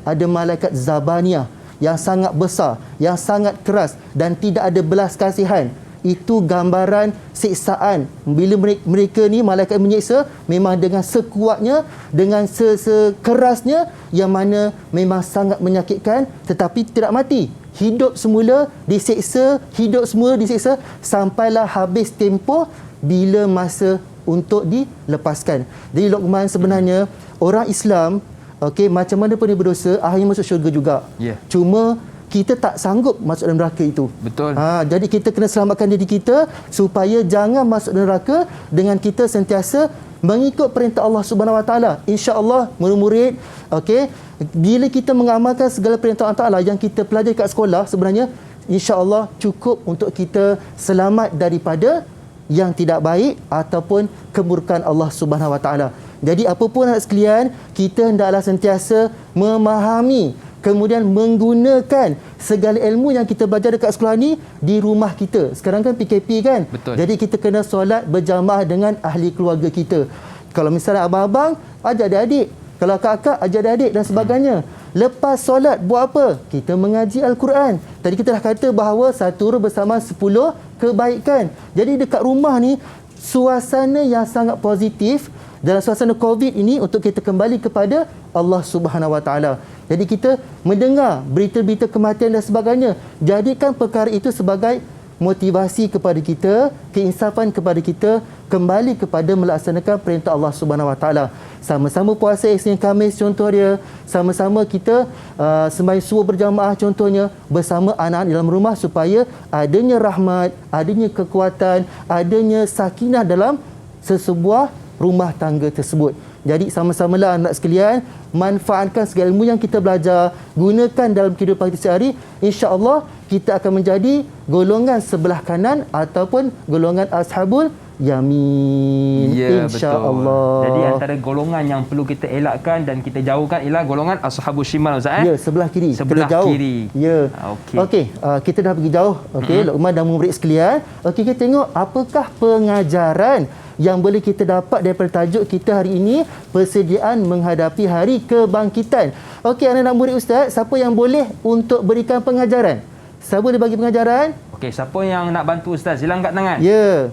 ada malaikat Zabaniyah yang sangat besar, yang sangat keras dan tidak ada belas kasihan. itu gambaran siksaan. Bila mereka ni malaikat menyiksa memang dengan sekuatnya, dengan sekerasnya, yang mana memang sangat menyakitkan, tetapi tidak mati. Hidup semula disiksa, hidup semula disiksa sampailah habis tempoh bila masa untuk dilepaskan. Jadi Luqman sebenarnya orang Islam, okey, macam mana pun dia berdosa, akhirnya masuk syurga juga. Cuma kita tak sanggup masuk dalam neraka itu.
Betul.
Jadi kita kena selamatkan diri kita supaya jangan masuk dalam neraka dengan kita sentiasa mengikut perintah Allah Subhanahu Wa Taala. Insya-Allah murid-murid, okey, bila kita mengamalkan segala perintah Allah Taala yang kita pelajari kat sekolah, sebenarnya insya-Allah cukup untuk kita selamat daripada yang tidak baik ataupun kemurkaan Allah Subhanahu Wa Taala. Jadi apapun anak sekalian, kita hendaklah sentiasa memahami, kemudian menggunakan segala ilmu yang kita belajar dekat sekolah ni di rumah kita. Sekarang kan PKP kan?
Betul.
Jadi kita kena solat berjamaah dengan ahli keluarga kita. Kalau misalnya abang-abang, ajar adik-adik. Kalau kakak, ajar adik dan sebagainya. Lepas solat, buat apa? Kita mengaji Al-Quran. Tadi kita dah kata bahawa satu huruf bersama 10 kebaikan. Jadi dekat rumah ni, suasana yang sangat positif dalam suasana COVID ini untuk kita kembali kepada Allah Subhanahu Wa Taala. Jadi kita mendengar berita-berita kematian dan sebagainya, jadikan perkara itu sebagai motivasi kepada kita, keinsafan kepada kita, kembali kepada melaksanakan perintah Allah Subhanahu Wa Taala. Sama-sama puasa Isnin Khamis contoh dia, sama-sama kita sembahyang subuh berjamaah contohnya, bersama anak-anak dalam rumah supaya adanya rahmat, adanya kekuatan, adanya sakinah dalam sesebuah rumah tangga tersebut. Jadi sama-samalah anak sekalian, manfaatkan segala ilmu yang kita belajar, gunakan dalam kehidupan kita sehari. InsyaAllah kita akan menjadi golongan sebelah kanan ataupun golongan ashabul yamin.
Ya,
InsyaAllah.
betul. Jadi antara golongan yang perlu kita elakkan dan kita jauhkan ialah golongan ashabul shimal, Ustaz.
Ya, sebelah kiri.
Sebelah
kita jauh.
kiri.
Ya. Okey, kita dah pergi jauh. Okey, Luqman dan murid sekalian. Okey, kita tengok apakah pengajaran yang boleh kita dapat daripada tajuk kita hari ini, persediaan menghadapi hari kebangkitan. Okey, anak-anak murid Ustaz, siapa yang boleh untuk berikan pengajaran? Siapa boleh bagi pengajaran?
Okey, siapa yang nak bantu Ustaz? Sila angkat tangan.
Ya.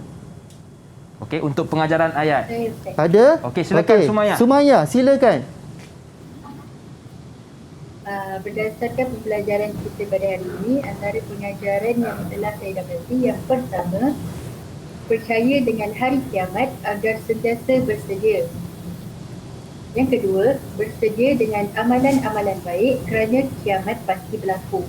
Okey, untuk pengajaran ayat.
Ada?
Okey, silakan Sumaya.
Sumaya, silakan.
Berdasarkan pembelajaran kita pada hari ini, antara pengajaran yang telah saya dapati, yang pertama, percaya dengan hari kiamat agar sentiasa bersedia. Yang kedua, bersedia dengan amalan-amalan baik kerana kiamat pasti berlaku.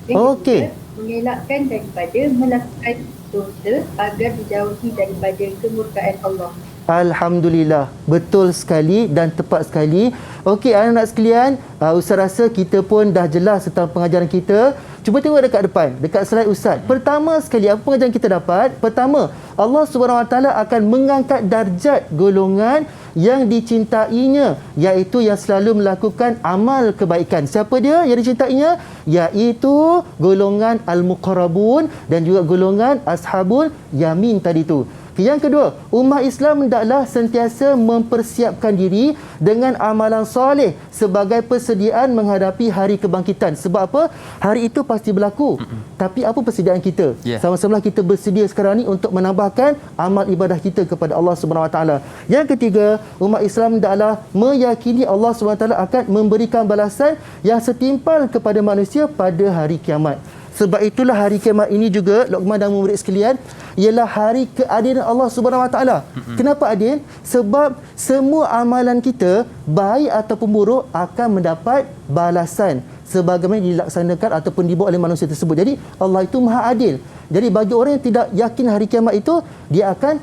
Yang ketiga, mengelakkan daripada melakukan dosa agar dijauhi daripada kemurkaan Allah.
Alhamdulillah, betul sekali dan tepat sekali. Okey, anak-anak sekalian, Ustaz rasa kita pun dah jelas tentang pengajaran kita. Cuba tengok dekat depan, dekat slide Ustaz. Pertama sekali, apa pengajaran kita dapat? Pertama, Allah Subhanahu Wa Taala akan mengangkat darjat golongan yang dicintainya, iaitu yang selalu melakukan amal kebaikan. Siapa dia yang dicintainya? Iaitu golongan Al-Muqarrabun dan juga golongan Ashabul Yamin tadi tu. Yang kedua, umat Islam hendaklah sentiasa mempersiapkan diri dengan amalan soleh sebagai persediaan menghadapi hari kebangkitan. Sebab apa? Hari itu pasti berlaku. Tapi apa persediaan kita? Sama-sama kita bersedia sekarang ni untuk menambahkan amal ibadah kita kepada Allah Subhanahu Wa Taala. Yang ketiga, umat Islam hendaklah meyakini Allah Subhanahu Wa Taala akan memberikan balasan yang setimpal kepada manusia pada hari kiamat. Sebab itulah hari kiamat ini juga, Luqman dan murid sekalian, ialah hari keadilan Allah Subhanahu Wa Taala. Kenapa adil? Sebab semua amalan kita, baik ataupun buruk, akan mendapat balasan sebagaimana dilaksanakan ataupun dibuat oleh manusia tersebut. Jadi Allah itu Maha Adil. Jadi bagi orang yang tidak yakin hari kiamat itu, dia akan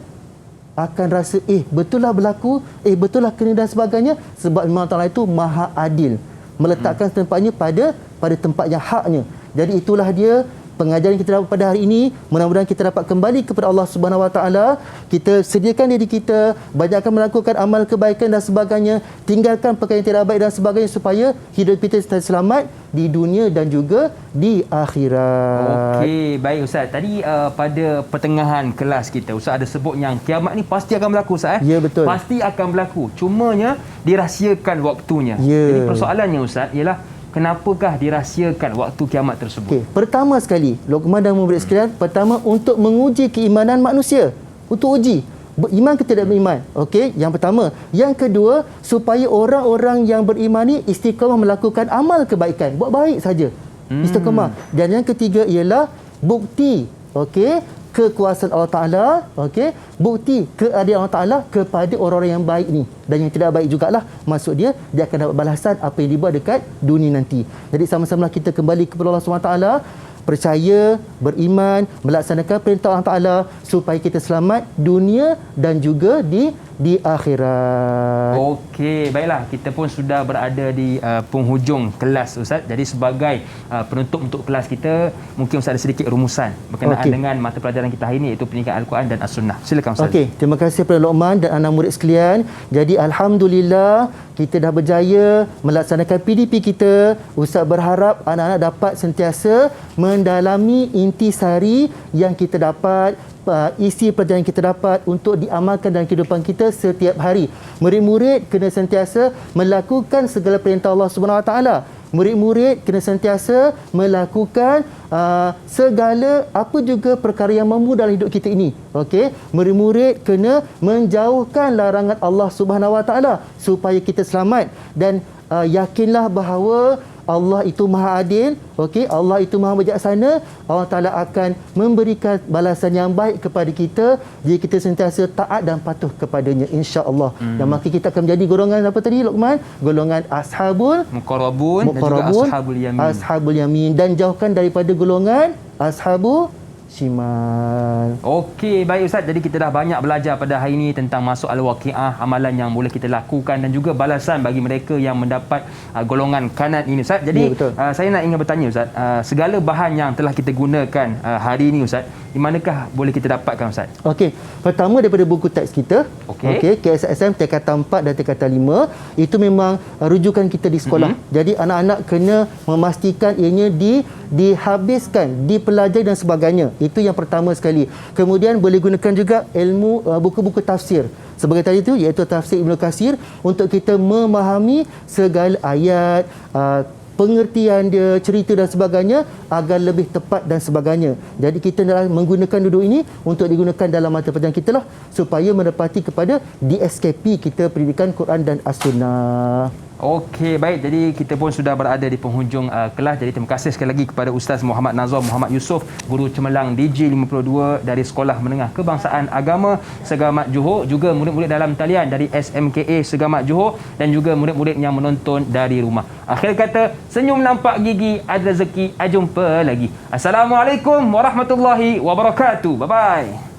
rasa betul lah berlaku, betul lah kena dan sebagainya, sebab Allah Taala itu Maha Adil, meletakkan tempatnya pada tempat yang haknya. Jadi itulah dia pengajaran kita dapat pada hari ini. Mudah-mudahan kita dapat kembali kepada Allah Subhanahu Wa Taala. Kita sediakan diri kita, banyakkan melakukan amal kebaikan dan sebagainya, tinggalkan perkara yang tidak baik dan sebagainya, supaya hidup kita selamat di dunia dan juga di akhirat.
Okey, baik Ustaz. Tadi pada pertengahan kelas kita, Ustaz ada sebut yang kiamat ni pasti akan berlaku, Ustaz.
Ya, betul.
Pasti akan berlaku. Cumanya dirahsiakan waktunya.
Ya.
Jadi persoalannya Ustaz ialah, kenapakah dirahsiakan waktu kiamat tersebut?
Okey, pertama sekali, Luqman dan murid sekalian, pertama untuk menguji keimanan manusia. Untuk uji beriman ke tidak beriman. Okey, yang pertama. Yang kedua, supaya orang-orang yang beriman ni istiqamah melakukan amal kebaikan, buat baik saja. Istiqamah. Dan yang ketiga ialah bukti, okey, kekuasaan Allah Taala, okey, bukti keadilan Allah Taala kepada orang-orang yang baik ni, dan yang tidak baik jugalah, maksud dia akan dapat balasan apa yang dibuat dekat dunia nanti. Jadi sama-sama kita kembali kepada Allah Subhanahu Taala, percaya, beriman, melaksanakan perintah Allah Taala supaya kita selamat dunia dan juga di akhirat.
Okey, baiklah, kita pun sudah berada di penghujung kelas Ustaz. Jadi sebagai penutup untuk kelas kita, mungkin Ustaz ada sedikit rumusan berkenaan dengan mata pelajaran kita hari ini, iaitu pendidikan Al-Quran dan As-Sunnah. Silakan Ustaz.
Okey, terima kasih kepada Luqman dan anak murid sekalian. Jadi alhamdulillah kita dah berjaya melaksanakan PDP kita. Ustaz berharap anak-anak dapat sentiasa mendalami intisari yang kita dapat, isi pelajaran yang kita dapat untuk diamalkan dalam kehidupan kita setiap hari. Murid-murid kena sentiasa melakukan segala perintah Allah Subhanahu Wa Taala. Murid-murid kena sentiasa melakukan segala apa juga perkara yang mampu dalam hidup kita ini. Okey, murid-murid kena menjauhkan larangan Allah Subhanahu Wa Taala supaya kita selamat, dan yakinlah bahawa Allah itu Maha Adil, okey, Allah itu Maha Bijaksana. Allah Taala akan memberikan balasan yang baik kepada kita jika kita sentiasa taat dan patuh kepadanya, insya-Allah. Dan maka kita akan menjadi golongan apa tadi Luqman? Golongan Ashabul
Muqarrabun dan juga Ashabul Yamin.
Ashabul Yamin, dan jauhkan daripada golongan Ashabul Shimal.
Okey, baik Ustaz. Jadi kita dah banyak belajar pada hari ini tentang masuk al-waqiah, amalan yang boleh kita lakukan dan juga balasan bagi mereka yang mendapat golongan kanan ini Ustaz. Jadi saya nak ingin bertanya Ustaz, segala bahan yang telah kita gunakan hari ini Ustaz, di manakah boleh kita dapatkan Ustaz?
Okey, pertama daripada buku teks kita. Okey, KSSM tingkatan 4 dan tingkatan 5, itu memang rujukan kita di sekolah. Jadi anak-anak kena memastikan ianya dihabiskan, dipelajari dan sebagainya. Itu yang pertama sekali. Kemudian boleh gunakan juga ilmu buku-buku tafsir. Sebagai tadi itu, iaitu tafsir Ibnu Katsir, untuk kita memahami segala ayat, pengertian dia, cerita dan sebagainya agar lebih tepat dan sebagainya. Jadi kita nak menggunakan duduk ini untuk digunakan dalam mata pelajaran kita lah, supaya menepati kepada DSKP kita, pendidikan Quran dan As-Sunnah.
Okey, baik. Jadi kita pun sudah berada di penghujung kelas. Jadi terima kasih sekali lagi kepada Ustaz Muhammad Nazar Muhammad Yusof, Guru Cemerlang DJ52 dari Sekolah Menengah Kebangsaan Agama Segamat Johor, juga murid-murid dalam talian dari SMKA Segamat Johor, dan juga murid-murid yang menonton dari rumah. Akhir kata, senyum nampak gigi, ada rezeki, jumpa lagi. Assalamualaikum warahmatullahi wabarakatuh. Bye-bye.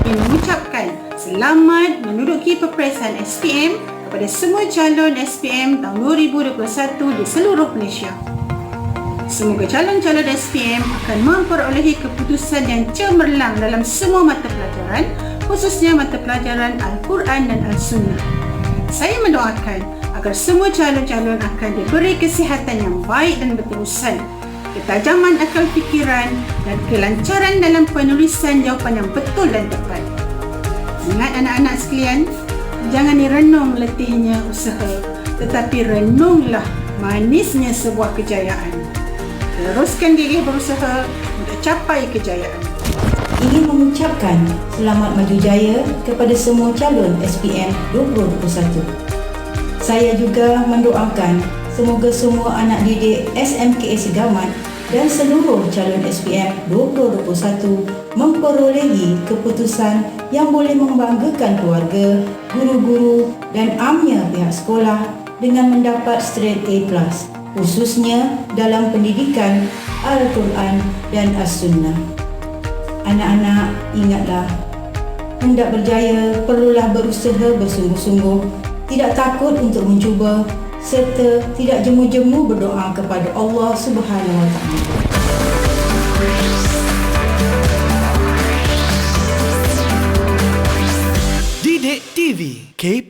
Mengucapkan selamat menduduki peperiksaan SPM kepada semua calon SPM tahun 2021 di seluruh Malaysia. Semoga calon-calon SPM akan memperolehi keputusan yang cemerlang dalam semua mata pelajaran, khususnya mata pelajaran Al-Quran dan Al-Sunnah. Saya mendoakan agar semua calon-calon akan diberi kesihatan yang baik dan berterusan, ketajaman akal fikiran dan kelancaran dalam penulisan jawapan yang betul dan tepat. Ingat anak-anak sekalian, jangan direnung letihnya usaha, tetapi renunglah manisnya sebuah kejayaan. Teruskan gigih berusaha untuk capai kejayaan.
Ingin mengucapkan selamat maju jaya kepada semua calon SPM 2021. Saya juga mendoakan semoga semua anak didik SMKA Segamat dan seluruh calon SPM 2021 memperolehi keputusan yang boleh membanggakan keluarga, guru-guru dan amnya pihak sekolah dengan mendapat straight A+, khususnya dalam pendidikan Al-Quran dan As-Sunnah. Anak-anak, ingatlah, hendak berjaya perlulah berusaha bersungguh-sungguh, tidak takut untuk mencuba, serta tidak jemu-jemu berdoa kepada Allah Subhanahu Wa Taala.
Didik TV KP